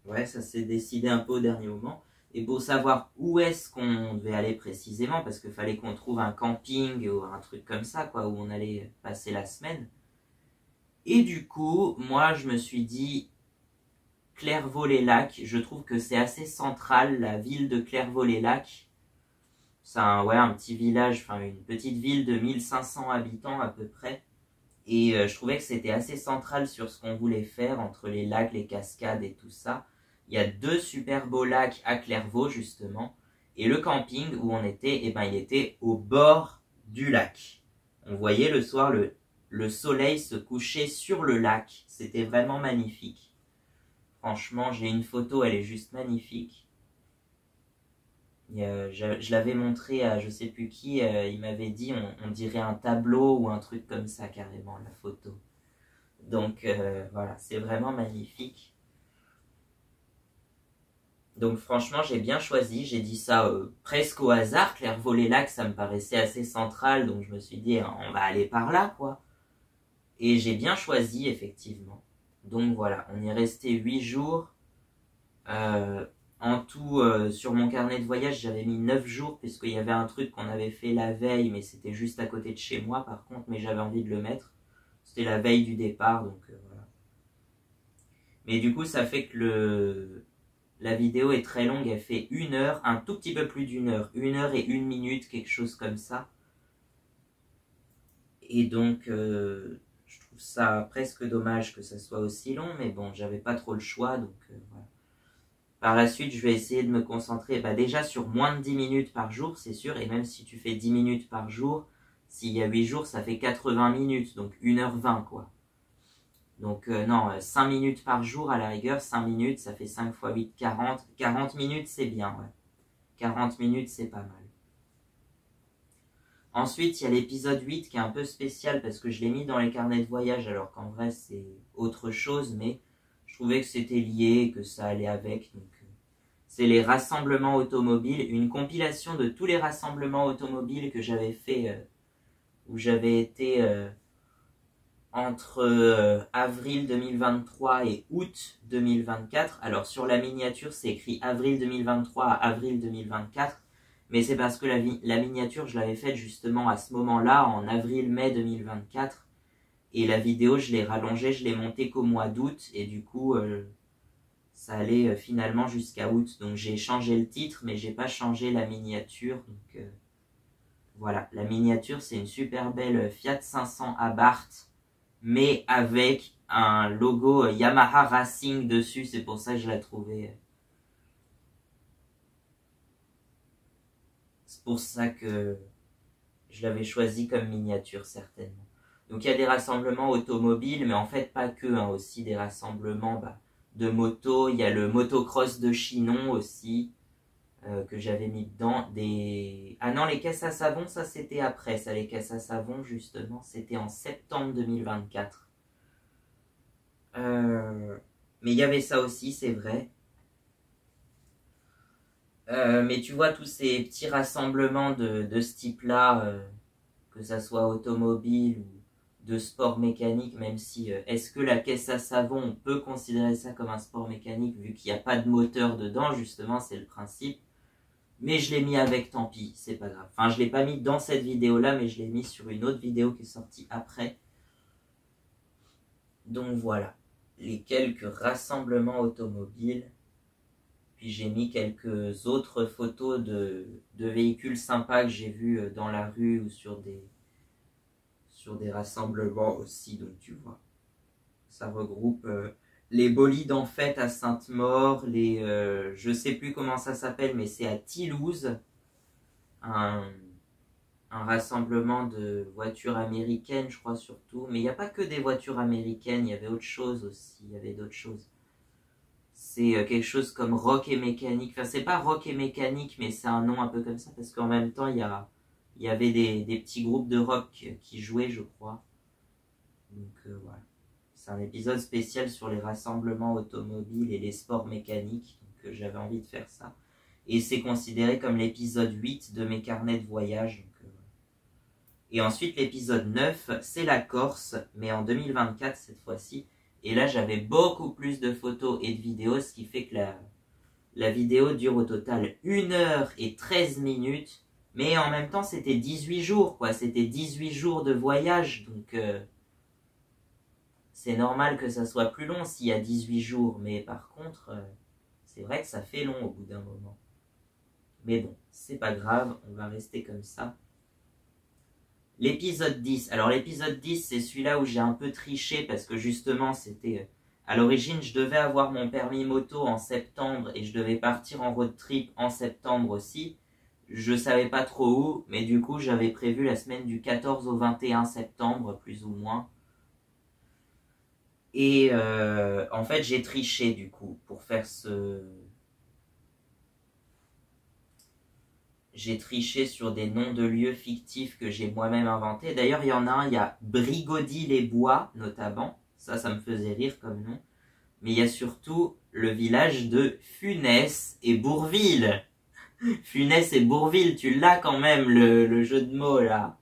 A: ouais, ça s'est décidé un peu au dernier moment. Et pour savoir où est-ce qu'on devait aller précisément, parce qu'il fallait qu'on trouve un camping ou un truc comme ça, quoi, où on allait passer la semaine. Et du coup, moi, je me suis dit, Clairvaux-les-Lacs, je trouve que c'est assez central, la ville de Clairvaux-les-Lacs. C'est un petit village, enfin une petite ville de 1500 habitants à peu près. Et je trouvais que c'était assez central sur ce qu'on voulait faire entre les lacs, les cascades et tout ça. Il y a 2 super beaux lacs à Clairvaux justement. Et le camping où on était, eh ben, il était au bord du lac. On voyait le soir le soleil se coucher sur le lac. C'était vraiment magnifique. Franchement, j'ai une photo, elle est juste magnifique. Je l'avais montré à je sais plus qui, il m'avait dit on dirait un tableau ou un truc comme ça carrément, la photo. Donc voilà, c'est vraiment magnifique. Donc franchement, j'ai bien choisi, j'ai dit ça presque au hasard. Clairvaux-les-Lacs, ça me paraissait assez central, donc je me suis dit on va aller par là, quoi. Et j'ai bien choisi, effectivement. Donc voilà, on y est resté 8 jours. En tout, sur mon carnet de voyage, j'avais mis 9 jours, puisqu'il y avait un truc qu'on avait fait la veille, mais c'était juste à côté de chez moi, par contre, mais j'avais envie de le mettre. C'était la veille du départ, donc voilà. Mais du coup, ça fait que la vidéo est très longue, elle fait 1 heure, un tout petit peu plus d'1 heure. 1 heure et 1 minute, quelque chose comme ça. Et donc, je trouve ça presque dommage que ça soit aussi long, mais bon, j'avais pas trop le choix, donc voilà. Par la suite, je vais essayer de me concentrer déjà sur moins de 10 minutes par jour, c'est sûr. Et même si tu fais 10 minutes par jour, s'il y a 8 jours, ça fait 80 minutes, donc 1h20 quoi. Donc non, 5 minutes par jour à la rigueur, 5 minutes, ça fait 5 x 8, 40. 40 minutes, c'est bien, ouais. 40 minutes, c'est pas mal. Ensuite, il y a l'épisode 8 qui est un peu spécial parce que je l'ai mis dans les carnets de voyage alors qu'en vrai c'est autre chose, mais je trouvais que c'était lié, que ça allait avec. Donc, c'est les rassemblements automobiles, une compilation de tous les rassemblements automobiles que j'avais fait, où j'avais été entre avril 2023 et août 2024. Alors sur la miniature, c'est écrit avril 2023 à avril 2024. Mais c'est parce que la miniature, je l'avais faite justement à ce moment-là, en avril-mai 2024. Et la vidéo, je l'ai rallongée, je l'ai montée qu'au mois d'août. Et du coup, ça allait finalement jusqu'à août. Donc j'ai changé le titre, mais j'ai pas changé la miniature. Donc voilà, la miniature, c'est une super belle Fiat 500 Abarth, mais avec un logo Yamaha Racing dessus. C'est pour ça que je la trouvais... C'est pour ça que je l'avais choisi comme miniature, certainement. Donc il y a des rassemblements automobiles, mais en fait pas que, hein, aussi des rassemblements de moto. Il y a le motocross de Chinon aussi, que j'avais mis dedans. Ah non, les caisses à savon, ça c'était après. Ça, les caisses à savon, justement, c'était en septembre 2024. Mais il y avait ça aussi, c'est vrai. Mais tu vois, tous ces petits rassemblements de ce type-là, que ça soit automobile ou de sport mécanique, même si est-ce que la caisse à savon, on peut considérer ça comme un sport mécanique vu qu'il n'y a pas de moteur dedans, justement, c'est le principe. Mais je l'ai mis avec, tant pis, c'est pas grave. Enfin, je l'ai pas mis dans cette vidéo-là, mais je l'ai mis sur une autre vidéo qui est sortie après. Donc voilà, les quelques rassemblements automobiles. Puis j'ai mis quelques autres photos de véhicules sympas que j'ai vus dans la rue ou sur des rassemblements aussi. Donc tu vois, ça regroupe les bolides en fête à Sainte-Maure, je sais plus comment ça s'appelle, mais c'est à Thilouze, un rassemblement de voitures américaines, je crois surtout. Mais il n'y a pas que des voitures américaines, il y avait autre chose aussi, il y avait d'autres choses. C'est quelque chose comme rock et mécanique. Enfin, c'est pas rock et mécanique, mais c'est un nom un peu comme ça, parce qu'en même temps, il y avait des petits groupes de rock qui jouaient, je crois. Donc voilà. C'est un épisode spécial sur les rassemblements automobiles et les sports mécaniques. Donc j'avais envie de faire ça. Et c'est considéré comme l'épisode 8 de mes carnets de voyage. Donc, et ensuite, l'épisode 9, c'est la Corse, mais en 2024 cette fois-ci. Et là, j'avais beaucoup plus de photos et de vidéos, ce qui fait que la vidéo dure au total 1 heure et 13 minutes. Mais en même temps, c'était 18 jours, quoi. C'était 18 jours de voyage. Donc, c'est normal que ça soit plus long s'il y a 18 jours. Mais par contre, c'est vrai que ça fait long au bout d'un moment. Mais bon, c'est pas grave, on va rester comme ça. L'épisode 10. Alors l'épisode 10, c'est celui-là où j'ai un peu triché parce que justement, c'était... À l'origine, je devais avoir mon permis moto en septembre et je devais partir en road trip en septembre aussi. Je savais pas trop où, mais du coup, j'avais prévu la semaine du 14 au 21 septembre, plus ou moins. Et en fait, j'ai triché du coup pour faire ce... J'ai triché sur des noms de lieux fictifs que j'ai moi-même inventés. D'ailleurs, il y en a un, il y a Brigody-les-Bois, notamment. Ça me faisait rire comme nom. Mais il y a surtout le village de Funès et Bourville. Funès et Bourville, tu l'as quand même, le jeu de mots, là.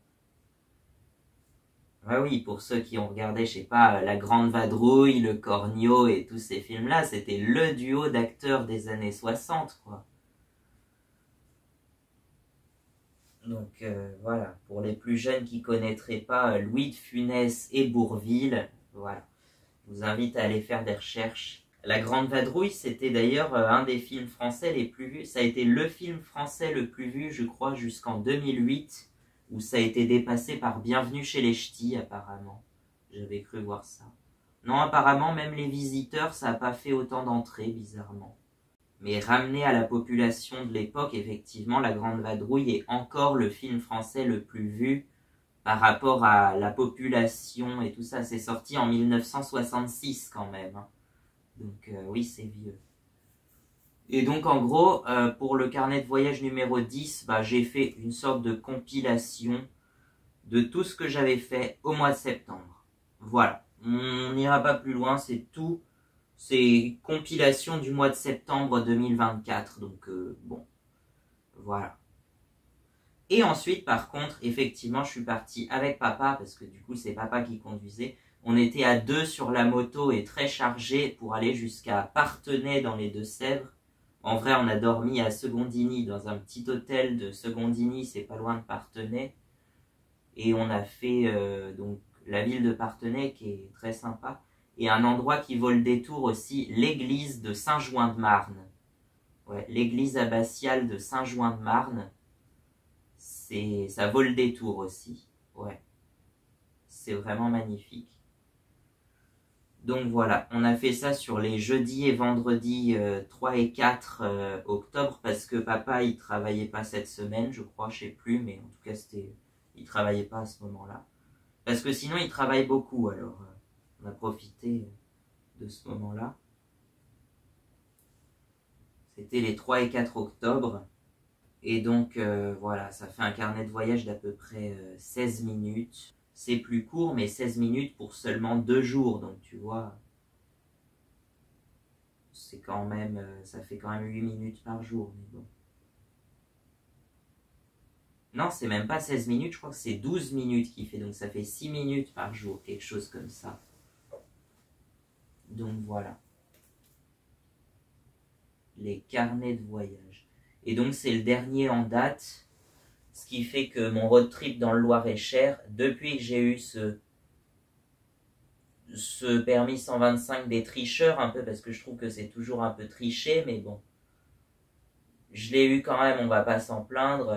A: Ah oui, pour ceux qui ont regardé, je sais pas, La Grande Vadrouille, Le Cornio et tous ces films-là, c'était le duo d'acteurs des années 60, quoi. Donc voilà, pour les plus jeunes qui connaîtraient pas Louis de Funès et Bourville, voilà, je vous invite à aller faire des recherches. La Grande Vadrouille, c'était d'ailleurs un des films français les plus vus. Ça a été le film français le plus vu, je crois, jusqu'en 2008, où ça a été dépassé par Bienvenue chez les Ch'tis, apparemment. J'avais cru voir ça. Non, apparemment, même Les Visiteurs, ça n'a pas fait autant d'entrées, bizarrement. Mais ramené à la population de l'époque, effectivement, La Grande Vadrouille est encore le film français le plus vu par rapport à la population et tout ça. C'est sorti en 1966 quand même. Hein. Donc oui, c'est vieux. Et donc en gros, pour le carnet de voyage numéro 10, j'ai fait une sorte de compilation de tout ce que j'avais fait au mois de septembre. Voilà, on n'ira pas plus loin, c'est tout. C'est compilation du mois de septembre 2024, donc bon, voilà. Et ensuite, par contre, effectivement, je suis parti avec papa, parce que du coup, c'est papa qui conduisait. On était à deux sur la moto et très chargé pour aller jusqu'à Parthenay dans les Deux-Sèvres. En vrai, on a dormi à Secondigny, dans un petit hôtel de Secondigny, c'est pas loin de Parthenay. Et on a fait donc la ville de Parthenay, qui est très sympa. Et un endroit qui vaut le détour aussi, l'église de Saint-Jouin-de-Marne. Ouais, l'église abbatiale de Saint-Jouin-de-Marne. Ça vaut le détour aussi. Ouais. C'est vraiment magnifique. Donc voilà, on a fait ça sur les jeudis et vendredis 3 et 4 octobre parce que papa il travaillait pas cette semaine, je crois, je sais plus, mais en tout cas il travaillait pas à ce moment-là. Parce que sinon il travaille beaucoup, alors on a profité de ce moment-là. C'était les 3 et 4 octobre. Et donc voilà, ça fait un carnet de voyage d'à peu près 16 minutes. C'est plus court, mais 16 minutes pour seulement 2 jours. Donc tu vois, c'est quand même, ça fait quand même 8 minutes par jour. Mais bon. Non, c'est même pas 16 minutes, je crois que c'est 12 minutes qu'il fait. Donc ça fait 6 minutes par jour, quelque chose comme ça. Donc voilà. Les carnets de voyage. Et donc c'est le dernier en date. Ce qui fait que mon road trip dans le Loir-et-Cher, depuis que j'ai eu ce permis 125 des tricheurs, un peu parce que je trouve que c'est toujours un peu triché, mais bon. Je l'ai eu quand même, on va pas s'en plaindre.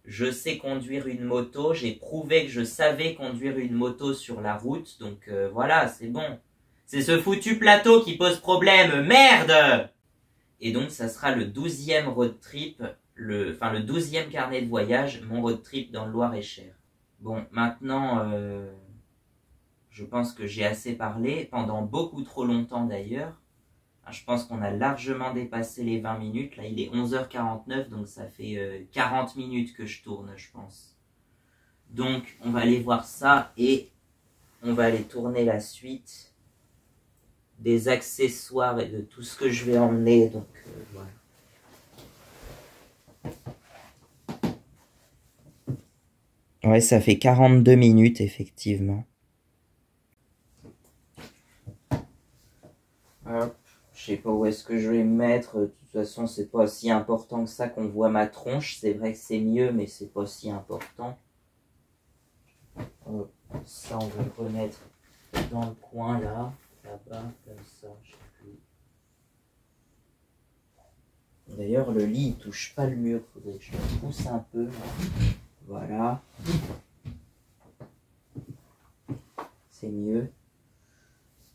A: Je sais conduire une moto, j'ai prouvé que je savais conduire une moto sur la route, donc voilà, c'est bon. C'est ce foutu plateau qui pose problème, merde! Et donc ça sera le 12e road trip, le 12e carnet de voyage, mon road trip dans le Loir-et-Cher. Bon, maintenant, je pense que j'ai assez parlé, pendant beaucoup trop longtemps d'ailleurs. Je pense qu'on a largement dépassé les 20 minutes. Là, il est 11h49, donc ça fait 40 minutes que je tourne, je pense. Donc, on va aller voir ça et on va aller tourner la suite des accessoires et de tout ce que je vais emmener. Donc, voilà. Ouais, ça fait 42 minutes, effectivement. Hop. Je sais pas où est-ce que je vais me mettre. De toute façon, c'est pas si important que ça qu'on voit ma tronche. C'est vrai que c'est mieux, mais c'est pas si important. Hop. Ça, on va le remettre dans le coin là. Là-bas, comme ça. Je sais plus. D'ailleurs, le lit, il touche pas le mur. Faudrait que je le pousse un peu. Voilà. C'est mieux.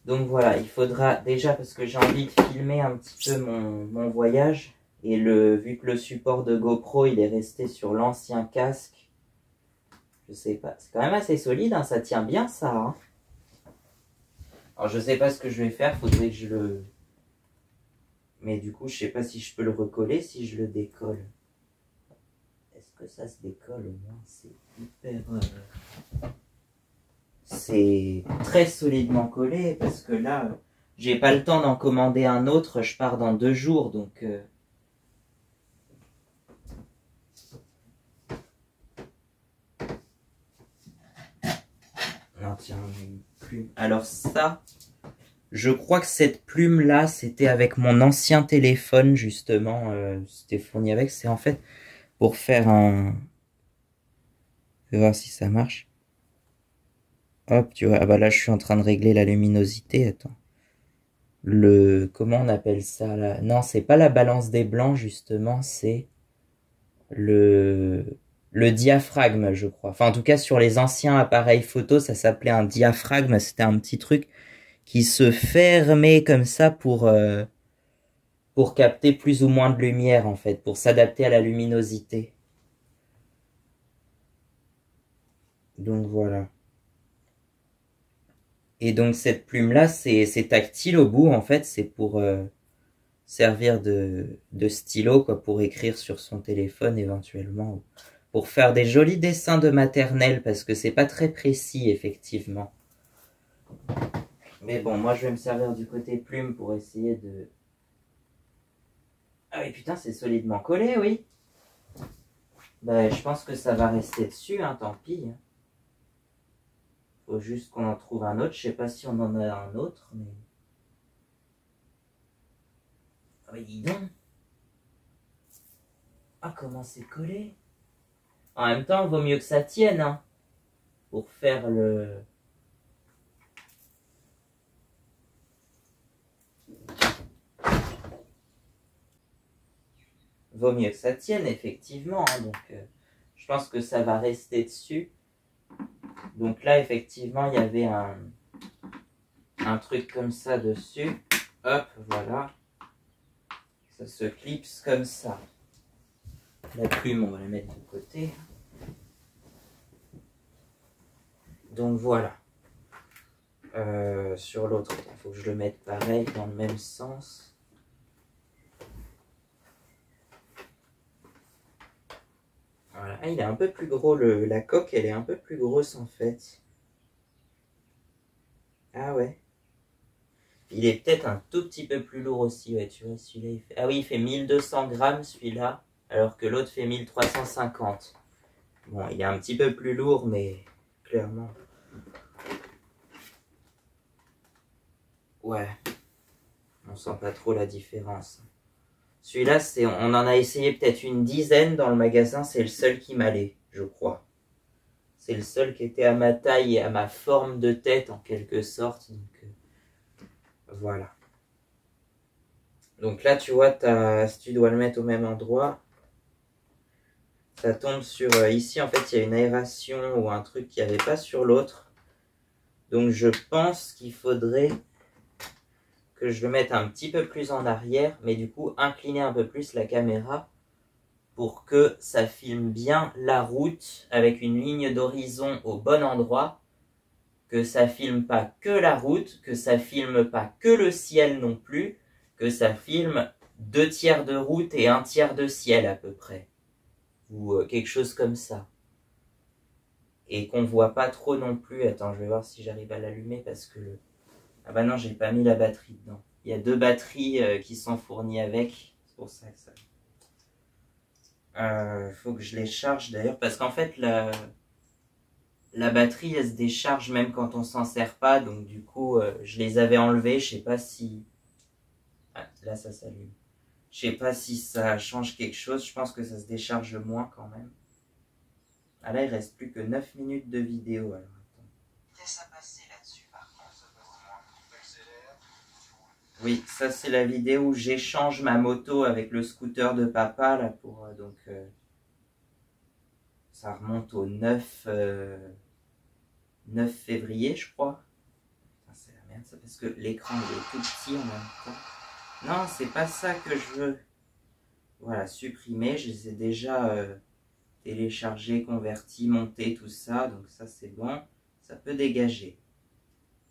A: Donc voilà, il faudra déjà, parce que j'ai envie de filmer un petit peu mon voyage, et vu que le support de GoPro il est resté sur l'ancien casque, je sais pas, c'est quand même assez solide, hein, ça tient bien ça. Hein. Alors je sais pas ce que je vais faire, faudrait que je le... Mais du coup je sais pas si je peux le recoller, si je le décolle. Est-ce que ça se décolle au moins? C'est hyper... C'est très solidement collé parce que là, j'ai pas le temps d'en commander un autre, je pars dans 2 jours, donc... Non, tiens, une plume. Alors ça, je crois que cette plume-là, c'était avec mon ancien téléphone, justement, c'était fourni avec. C'est en fait pour faire un... Je vais voir si ça marche. Hop, tu vois, ah bah là je suis en train de régler la luminosité, attends. Comment on appelle ça là? Non, c'est pas la balance des blancs justement, c'est le diaphragme, je crois. Enfin, en tout cas, sur les anciens appareils photo, ça s'appelait un diaphragme, c'était un petit truc qui se fermait comme ça pour capter plus ou moins de lumière, en fait, pour s'adapter à la luminosité. Donc voilà. Et donc cette plume-là, c'est tactile au bout, en fait, c'est pour servir de stylo, quoi, pour écrire sur son téléphone éventuellement, pour faire des jolis dessins de maternelle, parce que c'est pas très précis, effectivement. Mais bon, moi je vais me servir du côté plume pour essayer de... Ah oui, putain, c'est solidement collé, oui. Ben, je pense que ça va rester dessus, hein, tant pis. Hein. Faut juste qu'on en trouve un autre. Je sais pas si on en a un autre, mais... Ah oui, dis donc. Ah, comment c'est collé. En même temps, il vaut mieux que ça tienne, hein. Pour faire le... Vaut mieux que ça tienne, effectivement. Hein, donc, je pense que ça va rester dessus. Donc là, effectivement, il y avait un truc comme ça dessus. Hop, voilà. Ça se clipse comme ça. La plume, on va la mettre de côté. Donc voilà. Sur l'autre, il faut que je le mette pareil, dans le même sens. Voilà. Ah, il est un peu plus gros, la coque, elle est un peu plus grosse en fait. Ah ouais. Il est peut-être un tout petit peu plus lourd aussi, ouais, tu vois, celui-là, il fait... Ah oui, il fait 1200 grammes, celui-là, alors que l'autre fait 1350. Bon, il est un petit peu plus lourd, mais clairement... Ouais, on sent pas trop la différence. Celui-là, on en a essayé peut-être une dizaine dans le magasin, c'est le seul qui m'allait, je crois. C'est le seul qui était à ma taille et à ma forme de tête, en quelque sorte, donc... Voilà. Donc là, tu vois, si tu dois le mettre au même endroit, ça tombe sur... ici, en fait, il y a une aération ou un truc qu'il n'y avait pas sur l'autre. Donc je pense qu'il faudrait que je le mette un petit peu plus en arrière, mais du coup, incliner un peu plus la caméra pour que ça filme bien la route avec une ligne d'horizon au bon endroit, que ça filme pas que la route, que ça filme pas que le ciel non plus, que ça filme 2/3 de route et 1/3 de ciel à peu près, ou quelque chose comme ça. Et qu'on voit pas trop non plus. Attends, je vais voir si j'arrive à l'allumer parce que... Ah bah non, j'ai pas mis la batterie dedans. Il y a 2 batteries qui sont fournies avec, c'est pour ça que ça... faut que je les charge d'ailleurs, parce qu'en fait, la batterie, elle se décharge même quand on s'en sert pas, donc du coup, je les avais enlevées, je sais pas si... Ah, là, ça s'allume. Je sais pas si ça change quelque chose, je pense que ça se décharge moins quand même. Ah là, il reste plus que 9 minutes de vidéo, alors attends. Qu'est-ce à passer là-dessus, par contre? Oui, ça c'est la vidéo où j'échange ma moto avec le scooter de papa, là, pour, ça remonte au 9 février, je crois. Putain, c'est la merde, ça, parce que l'écran, il est tout petit en même temps. Non, c'est pas ça que je veux. Voilà, supprimer, je les ai déjà téléchargés, convertis, montés, tout ça, donc ça c'est bon. Ça peut dégager.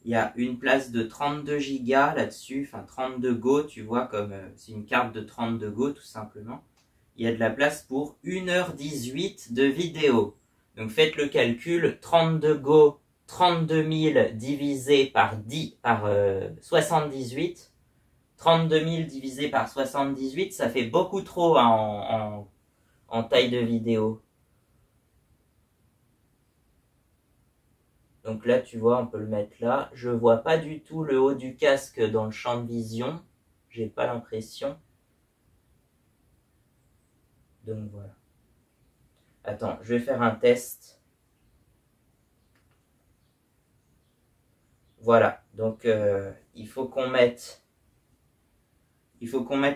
A: Il y a une place de 32 Go là-dessus, enfin 32 Go, tu vois, comme c'est une carte de 32 Go tout simplement. Il y a de la place pour 1h18 de vidéo. Donc faites le calcul, 32 Go, 32 000 divisé par 78. 32 000 divisé par 78, ça fait beaucoup trop hein, en taille de vidéo. Donc là, tu vois, on peut le mettre là. Je vois pas du tout le haut du casque dans le champ de vision. J'ai pas l'impression. Donc voilà. Attends, je vais faire un test. Voilà. Donc il faut qu'on mette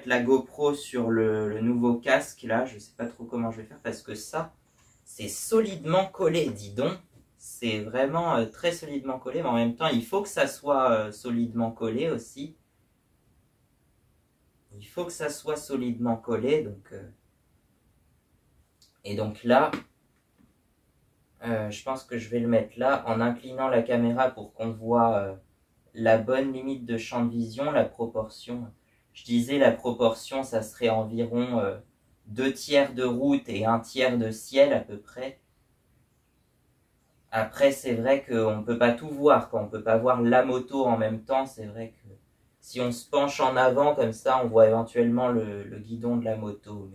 A: la GoPro sur le nouveau casque là. Je sais pas trop comment je vais faire parce que ça, c'est solidement collé, dis donc. C'est vraiment très solidement collé, mais en même temps, il faut que ça soit solidement collé aussi. Il faut que ça soit solidement collé, donc... Et donc là, je pense que je vais le mettre là, en inclinant la caméra pour qu'on voit la bonne limite de champ de vision, la proportion. Je disais, la proportion, ça serait environ 2/3 de route et 1/3 de ciel à peu près. Après, c'est vrai qu'on ne peut pas tout voir, quoi. On ne peut pas voir la moto en même temps. C'est vrai que si on se penche en avant comme ça, on voit éventuellement le guidon de la moto.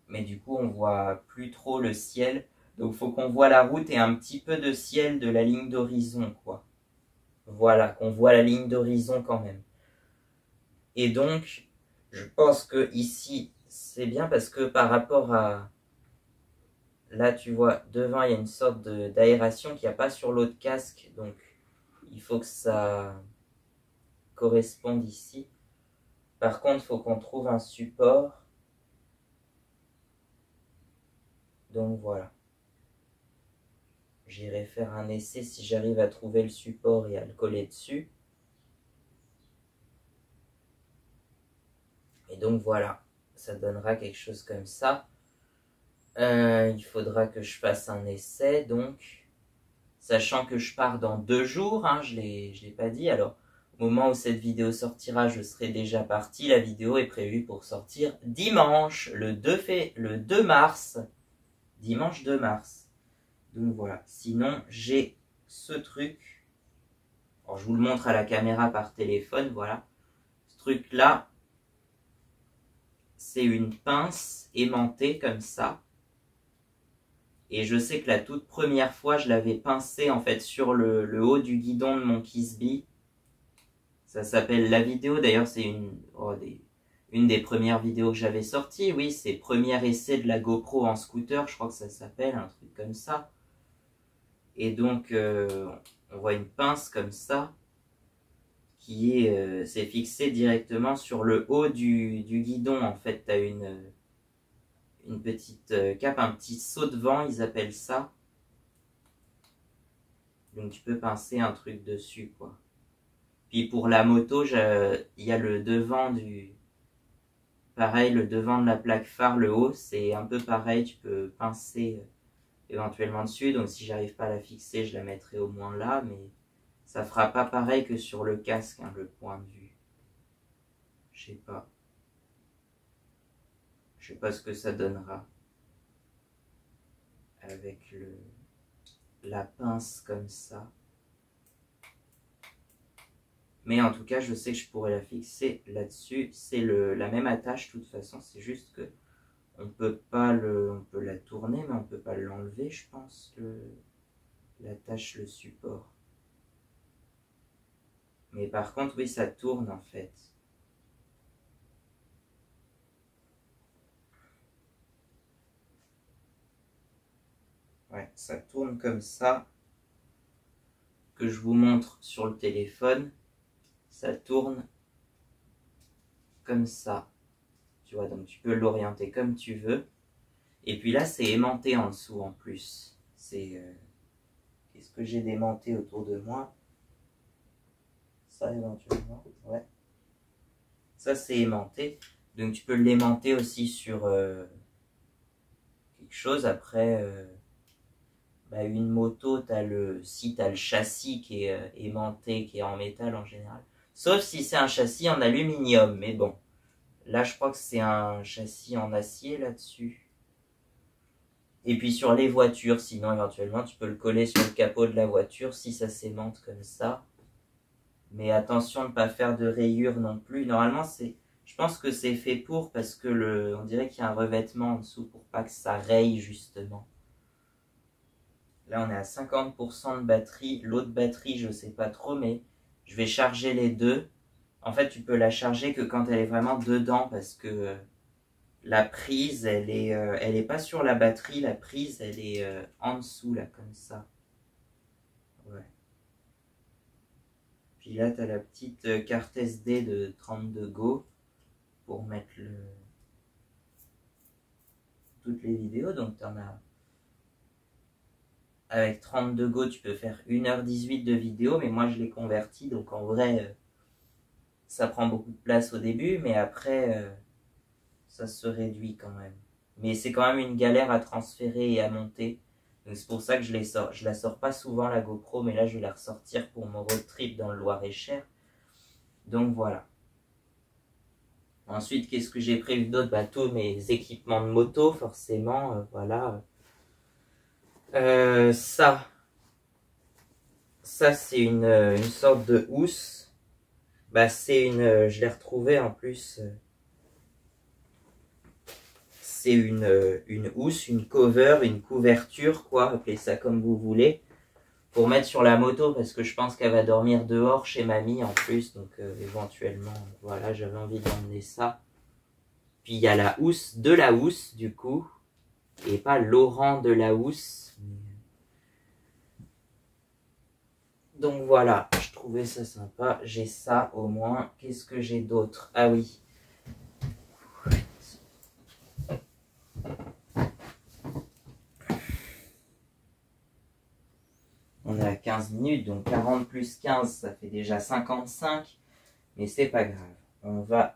A: Mais du coup, on voit plus trop le ciel. Donc, il faut qu'on voit la route et un petit peu de ciel de la ligne d'horizon, quoi. Voilà, qu'on voit la ligne d'horizon quand même. Et donc, je pense que ici, c'est bien parce que par rapport à... Là, tu vois, devant, il y a une sorte d'aération qu'il n'y a pas sur l'autre casque. Donc, il faut que ça corresponde ici. Par contre, il faut qu'on trouve un support. Donc, voilà. J'irai faire un essai si j'arrive à trouver le support et à le coller dessus. Et donc, voilà. Ça donnera quelque chose comme ça. Il faudra que je fasse un essai, donc, sachant que je pars dans 2 jours, hein, je l'ai pas dit. Alors, au moment où cette vidéo sortira, je serai déjà parti. La vidéo est prévue pour sortir dimanche, le 2 mars. Dimanche 2 mars. Donc voilà. Sinon, j'ai ce truc. Alors, je vous le montre à la caméra par téléphone, voilà. Ce truc-là, c'est une pince aimantée comme ça. Et je sais que la toute première fois, je l'avais pincé en fait sur le haut du guidon de mon Kisby. Ça s'appelle la vidéo, d'ailleurs c'est une des premières vidéos que j'avais sorties. Oui, c'est premier essai de la GoPro en scooter, je crois que ça s'appelle, un truc comme ça. Et donc, on voit une pince comme ça, qui c'est fixé directement sur le haut du guidon. En fait, tu as une petite cape, un petit saut de vent, ils appellent ça. Donc tu peux pincer un truc dessus, quoi. Puis pour la moto, il y a le devant pareil, le devant de la plaque phare, le haut, c'est un peu pareil, tu peux pincer éventuellement dessus. Donc si j'arrive pas à la fixer, je la mettrai au moins là, mais ça fera pas pareil que sur le casque, hein, le point de vue. Je sais pas. Je sais pas ce que ça donnera avec la pince comme ça. Mais en tout cas, je sais que je pourrais la fixer là-dessus. C'est la même attache, de toute façon. C'est juste que on peut la tourner, mais on peut pas l'enlever, je pense, l'attache, le support. Mais par contre, oui, ça tourne en fait. Ouais, ça tourne comme ça. Que je vous montre sur le téléphone. Ça tourne comme ça. Tu vois, donc tu peux l'orienter comme tu veux. Et puis là, c'est aimanté en dessous en plus. Qu'est-ce que j'ai d'aimanté autour de moi? Ça éventuellement, ouais. Ça c'est aimanté. Donc tu peux l'aimanter aussi sur quelque chose. Après, une moto, si tu as le châssis qui est aimanté, qui est en métal en général. Sauf si c'est un châssis en aluminium. Mais bon, là je crois que c'est un châssis en acier là-dessus. Et puis sur les voitures, sinon éventuellement tu peux le coller sur le capot de la voiture si ça s'aimante comme ça. Mais attention de ne pas faire de rayures non plus. Normalement, je pense que c'est fait pour parce que on dirait qu'il y a un revêtement en dessous pour pas que ça raye justement. Là, on est à 50% de batterie. L'autre batterie, je sais pas trop, mais je vais charger les deux. En fait, tu peux la charger que quand elle est vraiment dedans parce que la prise, elle est pas sur la batterie. La prise, elle est en dessous, là, comme ça. Ouais. Puis là, tu as la petite carte SD de 32 Go pour mettre toutes les vidéos. Donc, tu en as. Avec 32 Go, tu peux faire 1h18 de vidéo, mais moi, je l'ai converti. Donc, en vrai, ça prend beaucoup de place au début, mais après, ça se réduit quand même. Mais c'est quand même une galère à transférer et à monter. Donc, c'est pour ça que je la sors pas souvent, la GoPro, mais là, je vais la ressortir pour mon road trip dans le Loir-et-Cher. Donc, voilà. Ensuite, qu'est-ce que j'ai prévu d'autre? Bah, tous mes équipements de moto, forcément, voilà. Ça c'est une sorte de housse. Bah, c'est je l'ai retrouvé en plus. C'est une housse, une cover, une couverture, quoi, appelez ça comme vous voulez, pour mettre sur la moto, parce que je pense qu'elle va dormir dehors chez mamie en plus, donc éventuellement, voilà, j'avais envie d'emmener ça. Puis il y a la housse de la housse, du coup, et pas Laurent de la housse. Donc voilà, je trouvais ça sympa, j'ai ça au moins. Qu'est-ce que j'ai d'autre? Ah oui. On est à 15 minutes, donc 40 plus 15, ça fait déjà 55. Mais c'est pas grave. On va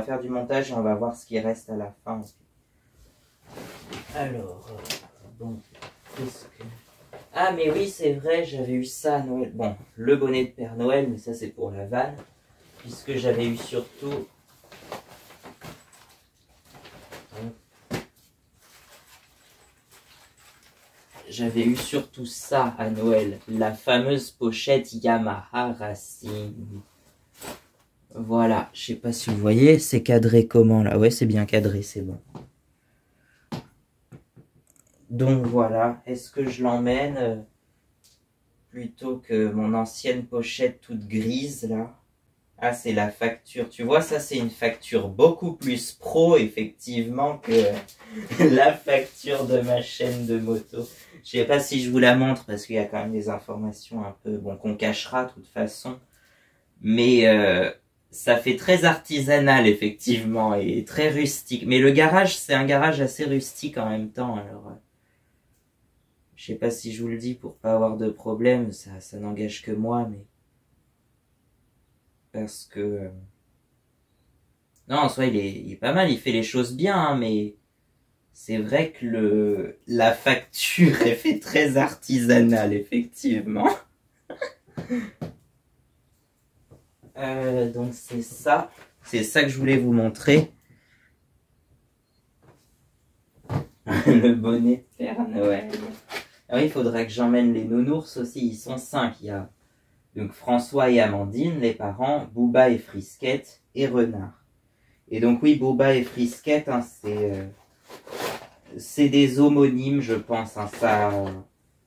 A: faire du montage et on va voir ce qui reste à la fin. Alors, bon, qu'est-ce que... Ah, mais oui, c'est vrai, j'avais eu ça à Noël. Bon, le bonnet de Père Noël, mais ça c'est pour la vanne. Puisque j'avais eu surtout... J'avais eu surtout ça à Noël. La fameuse pochette Yamaha Racing. Voilà, je sais pas si vous voyez, c'est cadré comment là? Ouais, c'est bien cadré, c'est bon. Donc voilà, est-ce que je l'emmène plutôt que mon ancienne pochette toute grise là? Ah, c'est la facture. Tu vois, ça c'est une facture beaucoup plus pro effectivement que la facture de ma chaîne de moto. Je sais pas si je vous la montre parce qu'il y a quand même des informations un peu, bon, qu'on cachera de toute façon. Mais ça fait très artisanal effectivement et très rustique. Mais le garage, c'est un garage assez rustique en même temps. Alors, je sais pas si je vous le dis pour pas avoir de problème. Ça n'engage que moi, mais parce que non, en soi, il est pas mal. Il fait les choses bien, hein, mais c'est vrai que la facture est fait très artisanale effectivement. Donc c'est ça que je voulais vous montrer. Le bonnet de Père Noël. Ah oui, il faudra que j'emmène les nounours aussi, ils sont 5. Il y a donc François et Amandine, les parents, Booba et Frisquette et Renard. Et donc oui, Booba et Frisquette, hein, c'est des homonymes, je pense. Hein,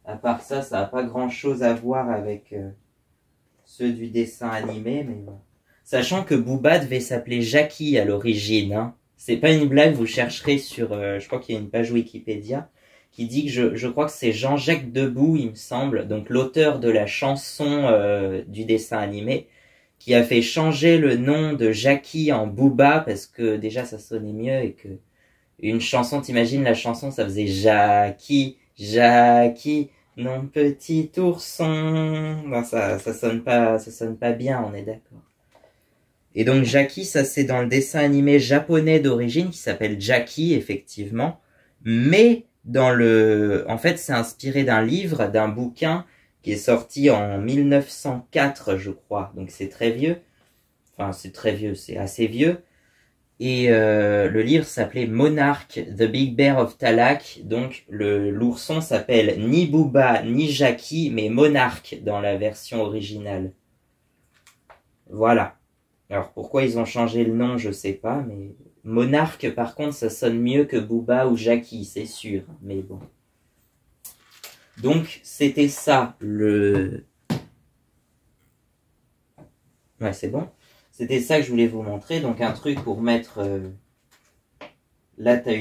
A: à part ça, ça n'a pas grand-chose à voir avec ceux du dessin animé, mais bon. Sachant que Booba devait s'appeler Jackie à l'origine. Hein. C'est pas une blague, vous chercherez sur... je crois qu'il y a une page Wikipédia qui dit que je crois que c'est Jean-Jacques Debout, il me semble, donc l'auteur de la chanson du dessin animé, qui a fait changer le nom de Jackie en Booba parce que déjà ça sonnait mieux et que une chanson, t'imagines la chanson, ça faisait Jackie, Jackie, non petit ourson. Non, ça sonne pas bien, on est d'accord. Et donc Jackie, ça c'est dans le dessin animé japonais d'origine qui s'appelle Jackie, effectivement. Mais en fait, c'est inspiré d'un livre, d'un bouquin qui est sorti en 1904, je crois. Donc c'est très vieux. Enfin, c'est très vieux, c'est assez vieux. Et le livre s'appelait Monarch, The Big Bear of Talak. Donc l'ourson s'appelle ni Booba ni Jackie, mais Monarch dans la version originale. Voilà. Alors pourquoi ils ont changé le nom, je sais pas, mais Monarch par contre ça sonne mieux que Booba ou Jackie, c'est sûr, mais bon. Donc c'était ça Ouais, c'est bon. C'était ça que je voulais vous montrer, donc un truc pour mettre... Là t'as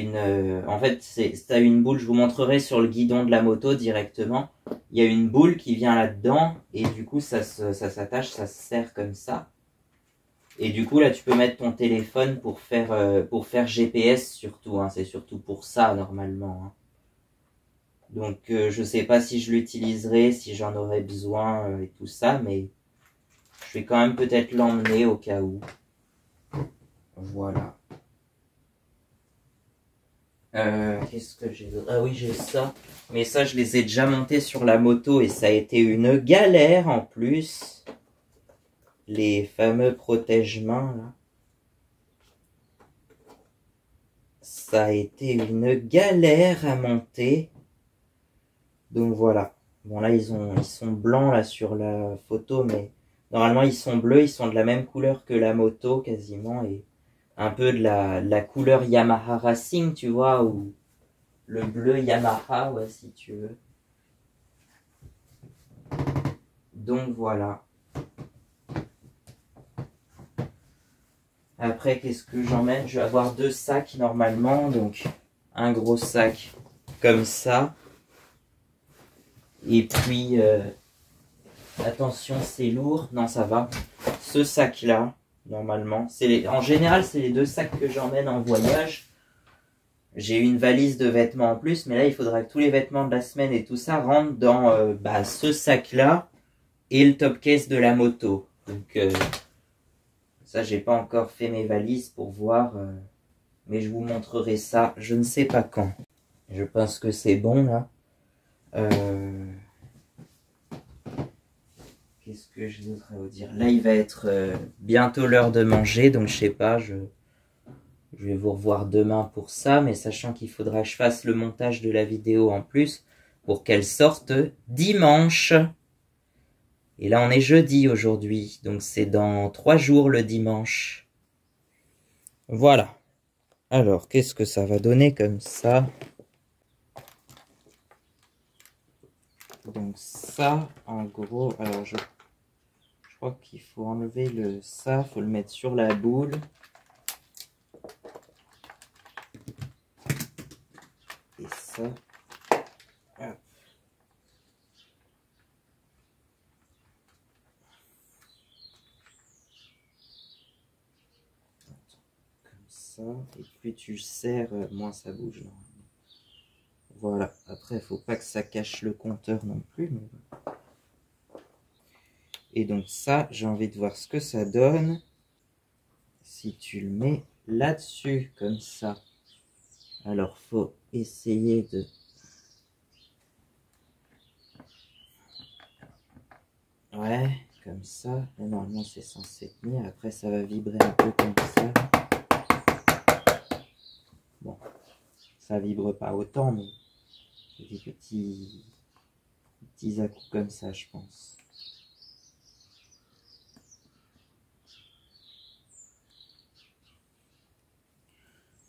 A: en fait t'as une boule, je vous montrerai sur le guidon de la moto directement. Il y a une boule qui vient là-dedans et du coup ça s'attache, ça se serre comme ça. Et du coup, là, tu peux mettre ton téléphone pour faire GPS surtout. Hein. C'est surtout pour ça, normalement. Hein. Donc, je sais pas si je l'utiliserai, si j'en aurai besoin et tout ça, mais je vais quand même peut-être l'emmener au cas où. Voilà. Qu'est-ce que j'ai d'autre? Ah oui, j'ai ça. Mais ça, je les ai déjà montés sur la moto et ça a été une galère en plus. Les fameux protège-mains, là. ça a été une galère à monter. Donc voilà. Bon là ils sont blancs là sur la photo, mais normalement ils sont bleus, ils sont de la même couleur que la moto quasiment, et un peu de la couleur Yamaha Racing, tu vois, ou le bleu Yamaha, ouais, si tu veux. Donc voilà. Après, qu'est-ce que j'emmène? Je vais avoir 2 sacs normalement, donc un gros sac comme ça. Et puis, attention, c'est lourd. Non, ça va. Ce sac-là, normalement, en général, c'est les 2 sacs que j'emmène en voyage. J'ai une valise de vêtements en plus, mais là, il faudra que tous les vêtements de la semaine et tout ça rentrent dans ce sac-là et le top case de la moto. Donc, ça, j'ai pas encore fait mes valises pour voir, mais je vous montrerai ça, je ne sais pas quand. Je pense que c'est bon, là. Qu'est-ce que je voudrais vous dire? Là, il va être bientôt l'heure de manger, donc je sais pas, je vais vous revoir demain pour ça, mais sachant qu'il faudra que je fasse le montage de la vidéo en plus pour qu'elle sorte dimanche. Et là, on est jeudi aujourd'hui, donc c'est dans 3 jours le dimanche. Voilà. Alors, qu'est-ce que ça va donner comme ça? Donc ça, en gros, alors je crois qu'il faut enlever ça, faut le mettre sur la boule. Et ça, hop. Comme ça, et plus tu serres, moins ça bouge normalement. Voilà, après il faut pas que ça cache le compteur non plus. Mais... Et donc ça, j'ai envie de voir ce que ça donne si tu le mets là-dessus, comme ça. Alors faut essayer de... Ouais, comme ça. Et normalement c'est censé tenir, après ça va vibrer un peu comme ça. Bon, ça vibre pas autant, mais des petits à-coups comme ça, je pense.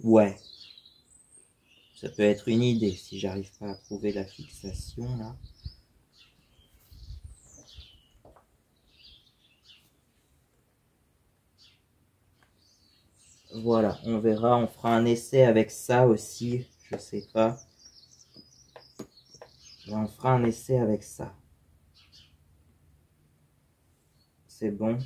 A: Ouais, ça peut être une idée si j'arrive pas à trouver la fixation là. Voilà, on verra, on fera un essai avec ça aussi, je sais pas. Et on fera un essai avec ça. C'est bon.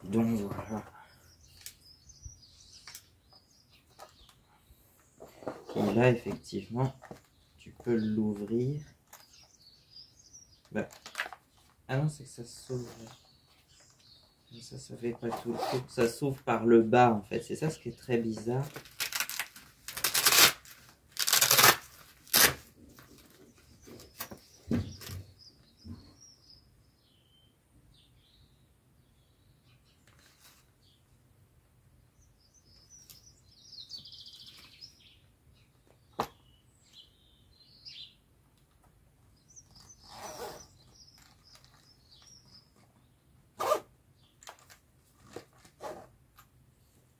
A: Donc voilà. Et là, effectivement, tu peux l'ouvrir. Bah. Ah non, c'est que ça s'ouvre. Ça fait pas tout le tour. Ça s'ouvre par le bas, en fait. C'est ça ce qui est très bizarre.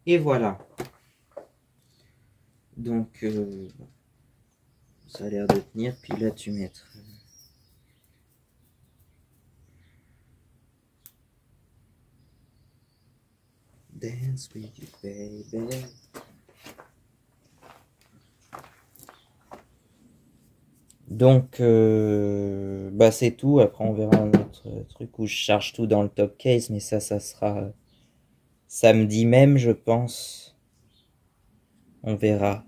A: Et voilà. Donc, ça a l'air de tenir. Puis là, tu mettras... Dance with you, baby. Donc, bah c'est tout. Après, on verra un autre truc où je charge tout dans le top case. Mais ça sera samedi même, je pense. On verra.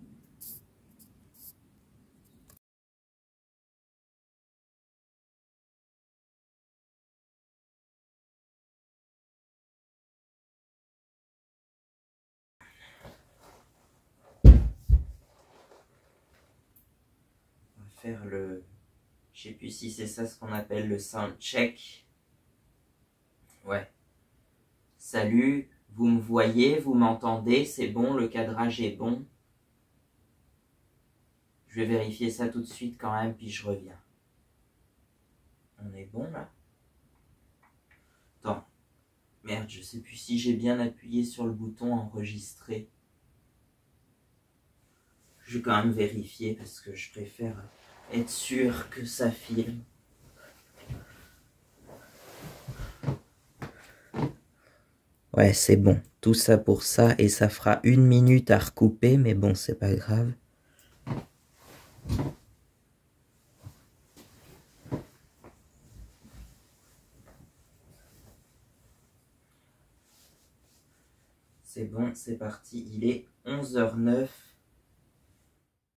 A: faire le... Je sais plus si c'est ça ce qu'on appelle le sound check. Ouais. Salut, vous me voyez, vous m'entendez, c'est bon, le cadrage est bon. Je vais vérifier ça tout de suite quand même, puis je reviens. On est bon là? Attends. Merde, je sais plus si j'ai bien appuyé sur le bouton enregistrer. Je vais quand même vérifier parce que je préfère être sûr que ça filme. Ouais, c'est bon. Tout ça pour ça et ça fera 1 minute à recouper, mais bon, c'est pas grave. C'est bon, c'est parti. Il est 11h09.